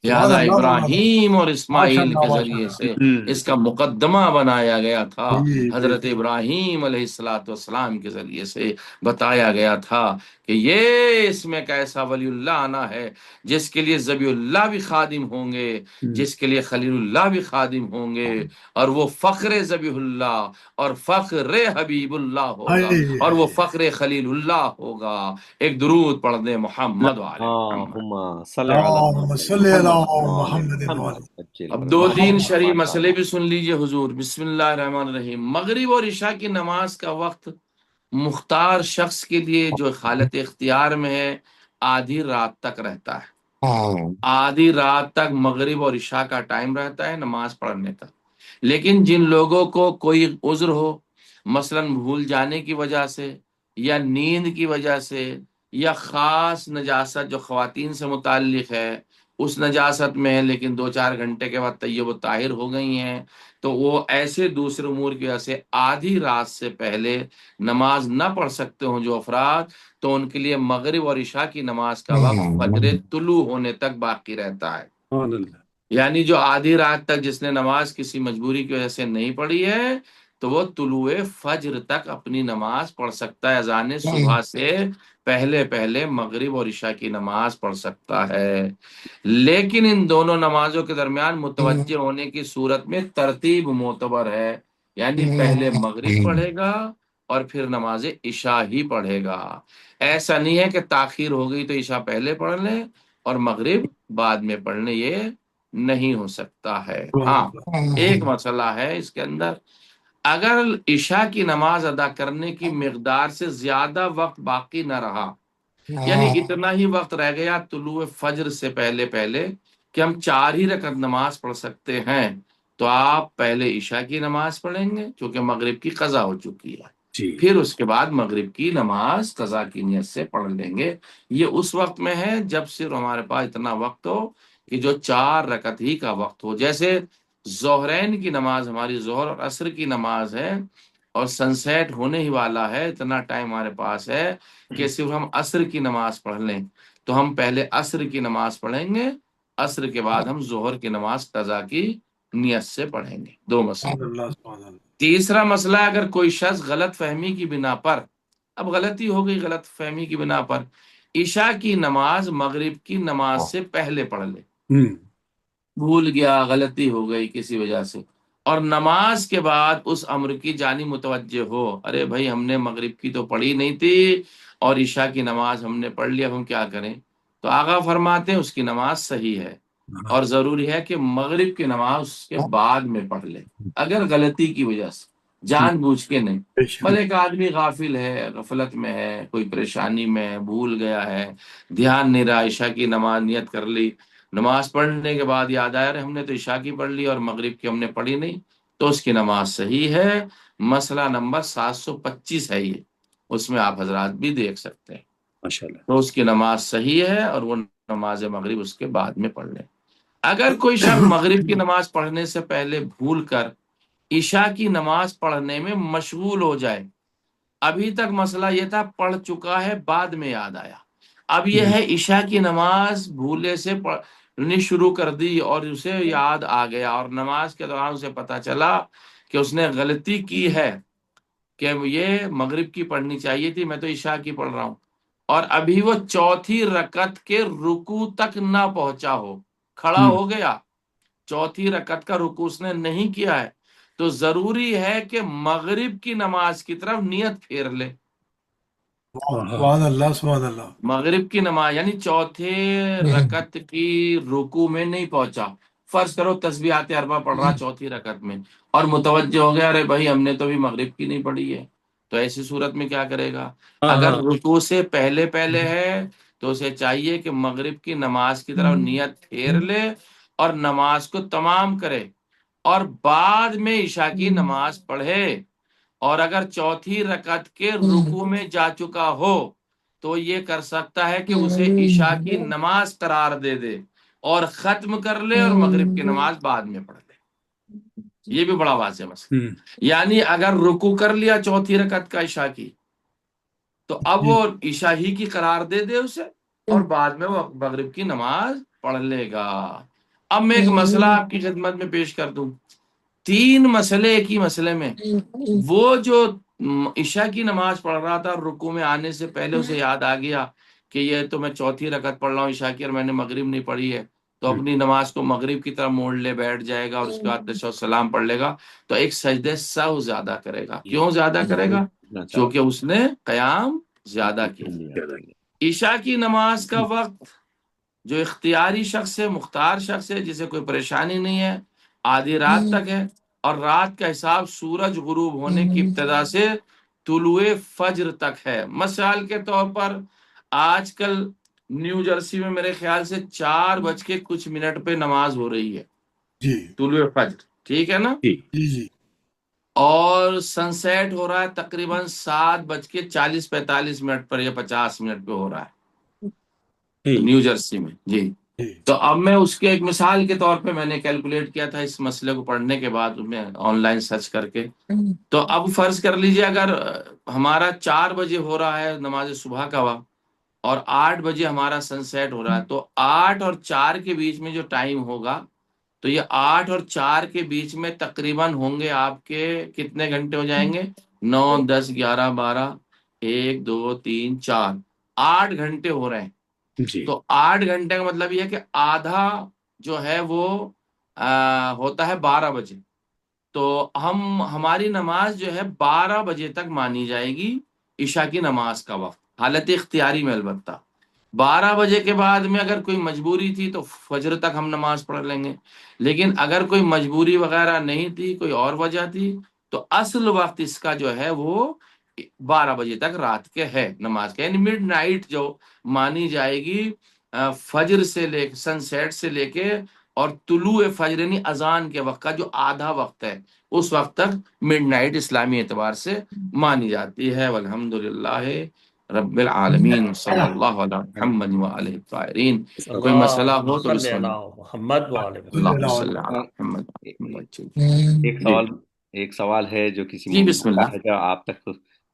لہذا ابراہیم اور اسماعیل کے ذریعے سے اس کا مقدمہ بنایا گیا تھا، حضرت ابراہیم علیہ السلام کے ذریعے سے بتایا گیا تھا کہ یہ اس میں کیسا ولی اللہ آنا ہے جس کے لیے ذبیح اللہ بھی خادم ہوں گے، جس کے لیے خلیل اللہ بھی خادم ہوں گے، اور وہ فخر ذبیح اللہ اور فخر حبیب اللہ ہوگا اور وہ فخر خلیل اللہ ہوگا۔ ایک درود پڑھ دیں محمد اب دو تین شرعی مسئلے بھی سن لیجئے حضور۔ بسم اللہ الرحمن الرحیم۔ مغرب اور عشاء کی نماز کا وقت مختار شخص کے لیے جو حالت اختیار میں ہے آدھی رات تک رہتا ہے، آدھی رات تک مغرب اور عشاء کا ٹائم رہتا ہے نماز پڑھنے کا۔ لیکن جن لوگوں کو کوئی عذر ہو، مثلا بھول جانے کی وجہ سے یا نیند کی وجہ سے یا خاص نجاست جو خواتین سے متعلق ہے اس نجاست میں ہے لیکن 2-4 گھنٹے کے بعد طیب و طاہر ہو گئی ہیں، تو وہ ایسے دوسرے امور کی وجہ سے آدھی رات سے پہلے نماز نہ پڑھ سکتے ہوں جو افراد، تو ان کے لیے مغرب اور عشاء کی نماز کا وقت فجر طلوع ہونے تک باقی رہتا ہے۔ یعنی جو آدھی رات تک جس نے نماز کسی مجبوری کی وجہ سے نہیں پڑھی ہے تو وہ طلوع فجر تک اپنی نماز پڑھ سکتا ہے، اذان صبح سے پہلے پہلے مغرب اور عشاء کی نماز پڑھ سکتا ہے۔ لیکن ان دونوں نمازوں کے درمیان متوجہ ہونے کی صورت میں ترتیب معتبر ہے، یعنی پہلے مغرب پڑھے گا اور پھر نماز عشاء ہی پڑھے گا۔ ایسا نہیں ہے کہ تاخیر ہو گئی تو عشاء پہلے پڑھ لیں اور مغرب بعد میں پڑھ لیں، یہ نہیں ہو سکتا ہے۔ ہاں ایک مسئلہ ہے اس کے اندر، اگر عشاء کی نماز ادا کرنے کی مقدار سے زیادہ وقت باقی نہ رہا، یعنی اتنا ہی وقت رہ گیا طلوع فجر سے پہلے پہلے کہ ہم 4 ہی رکعت نماز پڑھ سکتے ہیں، تو آپ پہلے عشاء کی نماز پڑھیں گے کیونکہ مغرب کی قضا ہو چکی ہے، پھر اس کے بعد مغرب کی نماز قضا کی نیت سے پڑھ لیں گے. یہ اس وقت میں ہے جب صرف ہمارے پاس اتنا وقت ہو کہ جو 4 رکعت ہی کا وقت ہو. جیسے ظہرین کی نماز ہماری ظہر اور عصر کی نماز ہے اور سن سیٹ ہونے ہی والا ہے، اتنا ٹائم ہمارے پاس ہے کہ صرف ہم عصر کی نماز پڑھ لیں تو ہم پہلے عصر کی نماز پڑھیں گے، عصر کے بعد ہم ظہر کی نماز قضا کی نیت سے پڑھیں گے. 2 مسئلے. تیسرا مسئلہ، اگر کوئی شخص غلط فہمی کی بنا پر، اب غلطی ہو گئی، غلط فہمی کی بنا پر عشاء کی نماز مغرب کی نماز سے پہلے پڑھ لے، بھول گیا، غلطی ہو گئی کسی وجہ سے، اور نماز کے بعد اس امر کی جانب متوجہ ہو، ارے بھائی ہم نے مغرب کی تو پڑھی نہیں تھی اور عشاء کی نماز ہم نے پڑھ لی، اب ہم کیا کریں؟ تو آقا فرماتے ہیں اس کی نماز صحیح ہے اور ضروری ہے کہ مغرب کی نماز اس کے بعد میں پڑھ لے. اگر غلطی کی وجہ سے، جان بوجھ کے نہیں، بھلے ایک آدمی غافل ہے، غفلت میں ہے، کوئی پریشانی میں ہے، بھول گیا ہے، دھیان نہیں رہا، عشاء کی نماز نیت کر لی، نماز پڑھنے کے بعد یاد آیا رہے ہم نے تو عشاء کی پڑھ لی اور مغرب کی ہم نے پڑھی نہیں، تو اس کی نماز صحیح ہے. مسئلہ نمبر 725 ہے یہ، اس میں آپ حضرات بھی دیکھ سکتے ہیں. ماشاءاللہ. تو اس کی نماز صحیح ہے اور وہ نماز مغرب اس کے بعد میں پڑھ لیں. اگر کوئی شخص مغرب کی نماز پڑھنے سے پہلے بھول کر عشاء کی نماز پڑھنے میں مشغول ہو جائے، ابھی تک مسئلہ یہ تھا پڑھ چکا ہے بعد میں یاد آیا، اب یہ ہے عشاء کی نماز بھولے سے پڑھنی شروع کر دی اور اسے یاد آ گیا اور نماز کے دوران اسے پتا چلا کہ اس نے غلطی کی ہے کہ یہ مغرب کی پڑھنی چاہیے تھی، میں تو عشاء کی پڑھ رہا ہوں، اور ابھی وہ چوتھی رکعت کے رکوع تک نہ پہنچا ہو، کھڑا ہو گیا، چوتھی رکعت کا رکوع اس نے نہیں کیا ہے، تو ضروری ہے کہ مغرب کی نماز کی طرف نیت پھیر لے. سبحان اللہ، سبحان اللہ. مغرب کی نماز یعنی چوتھے رکعت کی رکوع میں نہیں پہنچا، فرض کرو تسبیحات اربع پڑھ رہا چوتھی رکعت میں اور متوجہ ہو گیا ارے بھائی ہم نے تو بھی مغرب کی نہیں پڑھی ہے، تو ایسی صورت میں کیا کرے گا؟ اگر رکوع سے پہلے ہے تو اسے چاہیے کہ مغرب کی نماز کی طرف نیت پھیر لے اور نماز کو تمام کرے اور بعد میں عشاء کی نماز پڑھے. اور اگر چوتھی رکعت کے رکوع میں جا چکا ہو تو یہ کر سکتا ہے کہ اسے عشاء کی نماز قرار دے دے اور ختم کر لے اور مغرب کی نماز بعد میں پڑھ لے. یہ بھی بڑا واضح مسئلہ. یعنی اگر رکوع کر لیا چوتھی رکعت کا عشاء کی تو اب وہ عشاء ہی کی قرار دے دے اسے اور بعد میں وہ مغرب کی نماز پڑھ لے گا. اب میں ایک مسئلہ آپ کی خدمت میں پیش کر دوں، 3 مسئلے ایک ہی مسئلے میں. وہ جو عشاء کی نماز پڑھ رہا تھا رکوع میں آنے سے پہلے اسے یاد آ گیا کہ یہ تو میں چوتھی رکعت پڑھ رہا ہوں عشاء کی اور میں نے مغرب نہیں پڑھی ہے، تو اپنی نماز کو مغرب کی طرف موڑ لے بیٹھ جائے گا اور اس کے بعد تشہد سلام پڑھ لے گا، تو ایک سجدہ سہو زیادہ کرے گا. کیوں زیادہ کرے گا؟ کیونکہ اس نے قیام زیادہ کیا. عشاء کی نماز کا وقت جو اختیاری شخص ہے، مختار شخص ہے، جسے کوئی پریشانی نہیں ہے، آدھی رات تک ہے اور رات کا حساب سورج غروب ہونے کی ابتدا سے طلوع فجر تک ہے. مثال کے طور پر آج کل نیو جرسی میں میرے خیال سے 4:00 پہ نماز ہو رہی ہے جی، طلوع فجر، ٹھیک ہے نا؟ جی جی. اور سن سیٹ ہو رہا ہے تقریباً 7:40-45 پر یا 50 پہ ہو رہا ہے نیو جرسی میں. جی، تو اب میں اس کے ایک مثال کے طور پہ میں نے کیلکولیٹ کیا تھا اس مسئلے کو پڑھنے کے بعد میں آن لائن سرچ کر کے، تو اب فرض کر لیجئے اگر ہمارا 4 بجے ہو رہا ہے نماز صبح کا وقت اور 8 بجے ہمارا سن سیٹ ہو رہا ہے، تو 8 اور 4 کے بیچ میں جو ٹائم ہوگا تو یہ 8 اور 4 کے بیچ میں تقریباً ہوں گے آپ کے کتنے گھنٹے ہو جائیں گے؟ 9 10 11 12 1 2 3 4 8 گھنٹے ہو رہے ہیں. تو 8 گھنٹے کا مطلب یہ ہے کہ آدھا جو ہے وہ ہوتا ہے 12 بجے، تو ہماری نماز جو ہے 12 بجے تک مانی جائے گی عشاء کی نماز کا وقت، حالت اختیاری میں. البتہ 12 بجے کے بعد میں اگر کوئی مجبوری تھی تو فجر تک ہم نماز پڑھ لیں گے، لیکن اگر کوئی مجبوری وغیرہ نہیں تھی، کوئی اور وجہ تھی، تو اصل وقت اس کا جو ہے وہ 12 بجے تک رات کے ہے نماز کا. یعنی مڈ نائٹ جو مانی جائے گی فجر سے لے سن سیٹ سے لے کے اور طلوع فجر یعنی اذان کے وقت کا جو آدھا وقت ہے اس وقت تک مڈ نائٹ اسلامی اعتبار سے مانی جاتی ہے. والحمدللہ رب العالمین صلی اللہ علیہ محمد وآلہ الطاہرین. کوئی مسئلہ ہو تو بسم اللہ. محمد وعلى اللہ صلی علی محمد. ایک سوال ہے جو کسی جی بسم اللہ. ہے جو آپ تک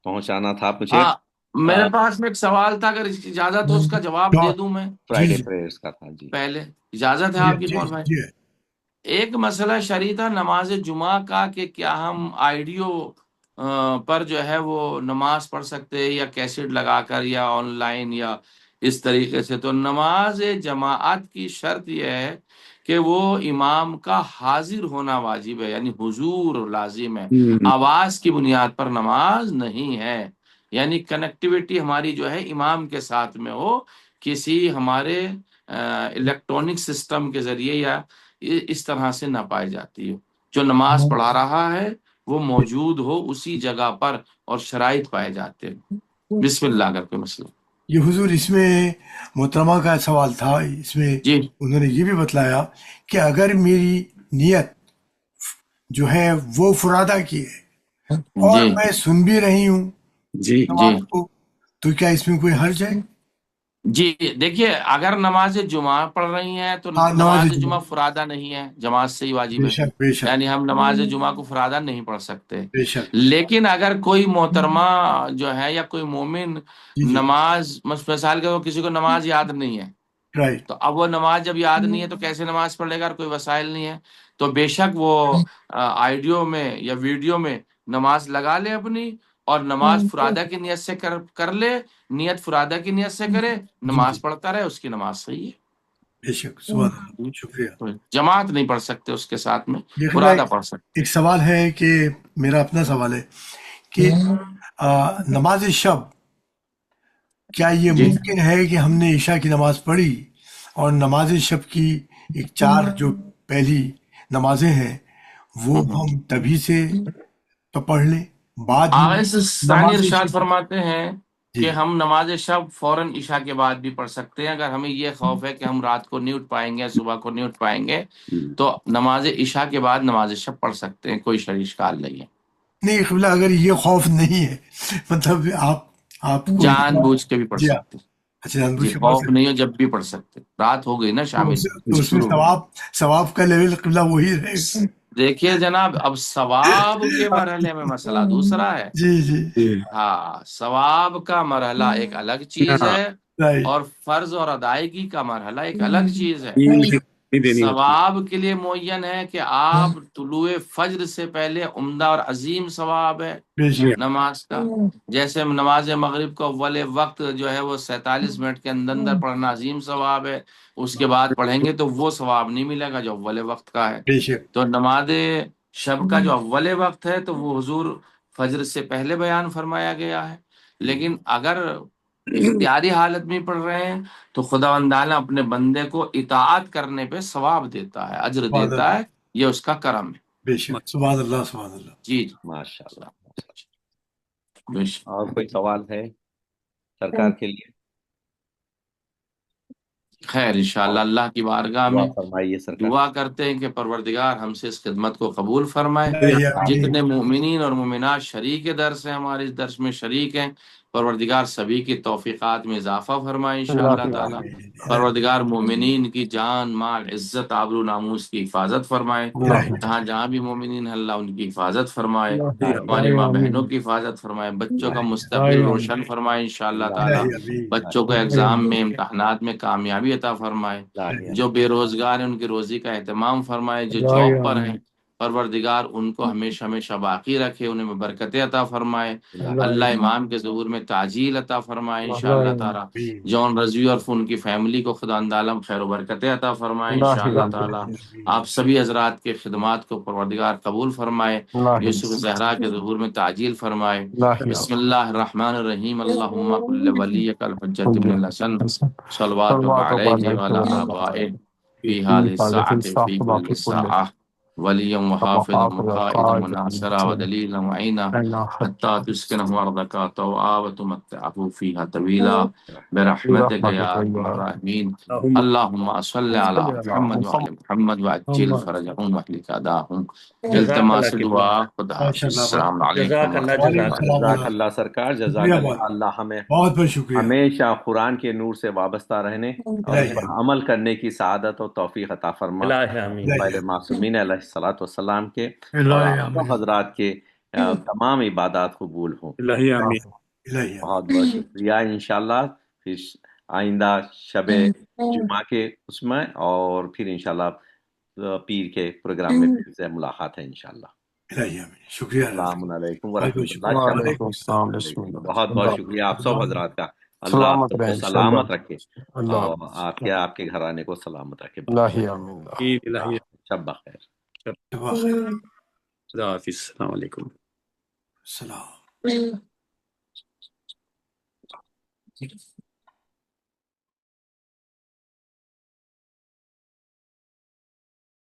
پہنچانا تھا مجھے. ہاں میرے پاس میں ایک سوال تھا، اگر اجازت ہو اس کا جواب دے دوں میں. فرائیڈے پریئرز کا تھا. جی پہلے اجازت ہے آپ کی کون بھائی؟ ایک مسئلہ شرعی تھا نماز جمعہ کا کہ کیا ہم آئیڈیو پر جو ہے وہ نماز پڑھ سکتے ہیں یا کیسٹ لگا کر یا آن لائن یا اس طریقے سے. تو نماز جماعت کی شرط یہ ہے کہ وہ امام کا حاضر ہونا واجب ہے، یعنی حضور لازم ہے. آواز کی بنیاد پر نماز نہیں ہے، یعنی کنیکٹیویٹی ہماری جو ہے امام کے ساتھ میں ہو، کسی ہمارے الیکٹرانک سسٹم کے ذریعے یا اس طرح سے نہ پائی جاتی ہو. جو نماز پڑھا رہا ہے وہ موجود ہو اسی جگہ پر اور شرائط پائے جاتے ہیں. بسم اللہ. اگر کوئی مسئلہ یہ حضور اس میں محترمہ کا سوال تھا، اس میں جی انہوں نے یہ بھی بتلایا کہ اگر میری نیت جو ہے وہ فرادہ کی ہے اور جی میں سن بھی رہی ہوں جی نماز کو، تو کیا اس میں کوئی حرج ہے؟ جی دیکھیے اگر نماز جمعہ پڑھ رہی ہیں تو نماز جمعہ فرادہ نہیں ہے، جماعت سے ہی واجب بے ہے، شک بے شک یعنی ہم نماز جمعہ کو فرادہ نہیں پڑھ سکتے. بے شک. لیکن اگر کوئی محترمہ جو ہے یا کوئی مومن جی جی نماز مثال کے وہ کسی کو نماز یاد نہیں ہے، رائٹ. تو اب وہ نماز جب یاد نہیں ہے تو کیسے نماز پڑھ لے گا؟ کوئی وسائل نہیں ہے. تو بے شک وہ آئیڈیو میں یا ویڈیو میں نماز لگا لے اپنی اور نماز فرادہ کی نیت سے کر لے، نیت فرادہ کی نیت سے کرے، نماز پڑھتا رہے، اس کی نماز صحیح ہے. بے شک. سبحان اللہ. شکریہ. تو جماعت نہیں پڑھ سکتے اس کے ساتھ میں، دیکھیں فرادہ پڑھ سکتے. ایک سوال ہے کہ میرا اپنا سوال ہے کہ نماز شب کیا یہ جی ممکن ہے کہ ہم نے عشاء کی نماز پڑھی اور نماز شب کی ایک 4 جو پہلی نمازیں ہیں وہ ہم تبھی سے تو پڑھ لیں بعد آغاز ثانی نماز ارشاد شب؟ فرماتے ہیں جی کہ ہم نماز شب فوراً عشاء کے بعد بھی پڑھ سکتے ہیں. اگر ہمیں یہ خوف ہے کہ ہم رات کو نہیں اٹھ پائیں گے، صبح کو نہیں اٹھ پائیں گے، تو نماز عشاء کے بعد نماز شب پڑھ سکتے ہیں، کوئی شرعی اشکال نہیں ہے. نہیں قبلہ اگر یہ خوف نہیں ہے مطلب آپ کو جان بوجھ کے بھی پڑھ جی سکتے ہیں. اچھا جان بوجھ جی کے پڑھ خوف سکتے نہیں ہو جب بھی پڑھ سکتے. رات ہو گئی نا شامل تو اس میں ثواب کا لیول قبلہ وہی رہے گا. دیکھیے جناب، اب ثواب کے مرحلے میں مسئلہ دوسرا ہے. جی جی ہاں ثواب کا مرحلہ ایک الگ چیز ہے رائٹ. اور فرض اور ادائیگی کا مرحلہ ایک الگ چیز ہے. دینی ہوتی ثواب کے لیے معین ہے کہ آپ طلوع فجر سے پہلے عمدہ اور عظیم ثواب ہے بے شک. نماز کا. جیسے نماز مغرب کو اول وقت جو ہے وہ 47 منٹ کے اندر پڑھنا عظیم ثواب ہے، اس کے بعد پڑھیں گے تو وہ ثواب نہیں ملے گا جو اول وقت کا ہے. بے شک. تو نماز شب کا جو اول وقت ہے تو وہ حضور فجر سے پہلے بیان فرمایا گیا ہے. لیکن اگر اختیاری حالت میں پڑھ رہے ہیں تو خداوند تعالیٰ اپنے بندے کو اطاعت کرنے پہ ثواب دیتا ہے، اجر دیتا ہے، یہ اس کا کرم ہے. بے شک. سبحان اللہ سبحان اللہ. جی ماشاء اللہ. بے شک. اور کوئی سوال ہے سرکار کے لیے؟ خیر انشاءاللہ اللہ کی بارگاہ میں فرمائیے سرکار. دعا کرتے ہیں کہ پروردگار ہم سے اس خدمت کو قبول فرمائے. جتنے مومنین اور مومنات شریک درس ہیں، ہمارے اس درس میں شریک ہیں، پروردگار سبھی کی توفیقات میں اضافہ فرمائے انشاءاللہ تعالی. پروردگار مومنین کی جان مال عزت آبرو ناموس کی حفاظت فرمائے. جہاں بھی مومنین ہیں اللہ ان کی حفاظت فرمائے، ہماری ماں بہنوں کی حفاظت فرمائے، بچوں کا مستقبل روشن فرمائے انشاءاللہ تعالی. بچوں کو ایگزام میں امتحانات میں کامیابی عطا فرمائے. جو بے روزگار ہیں ان کی روزی کا اہتمام فرمائے. جو جاب پر ہیں پروردگار ان کو ہمیشہ ہمیشہ باقی رکھے، انہیں میں برکتیں عطا فرمائے. اللہ امام کے ظہور میں تعجیل عطا فرمائے انشاءاللہ تعالی. جون رضوی اور ان کی فیملی کو خدا عالم خیر و برکتیں عطا فرمائے انشاءاللہ تعالی. آپ سبھی حضرات کے خدمات کو پروردگار قبول فرمائے. یوسف زہرا کے ظہور میں تعجیل فرمائے. بسم اللہ الرحمن الرحیم. اللہم کل ولیک الحجۃ ابن الحسن صلوات علیہ وعلی آبائہ فی هذه الساعة فی کل ساعة وليا وحافظا وقائدا وناصرا ودليلا وعينا حتى تسكنه أرضك طوعا وتمتعه فيها طويلا برحمتك يا أرحم الراحمين. اللهم صل على محمد وعلى محمد وعجل فرجهم واهلك أعداءهم. التماس دعا خدا حافظ. السلام علیکم جزاک اللہ سرکار، جزاک اللہ. ہمیں بہت بہت شکریہ. ہمیشہ قرآن کے نور سے وابستہ رہنے اور اس پر عمل کرنے کی سعادت و توفیق عطا فرما. پہلے معصومین علیہ الصلوۃ والسلام کے اور آپ حضرات کے تمام عبادات قبول ہوں. بہت بہت شکریہ. انشاءاللہ پھر آئندہ شب جمعہ کے اس میں اور پھر انشاءاللہ پیر کے پروگرام میں پھر سے ملاقات ہے انشاءاللہ. شکریہ. السلام علیکم ورحمۃ اللہ. بہت بہت شکریہ آپ سب حضرات کا. اللہ آپ کو سلامت رکھے اور آپ کے گھرانے کو سلامت رکھے. شب بخیر. خدا حافظ. السلام علیکم. السلام.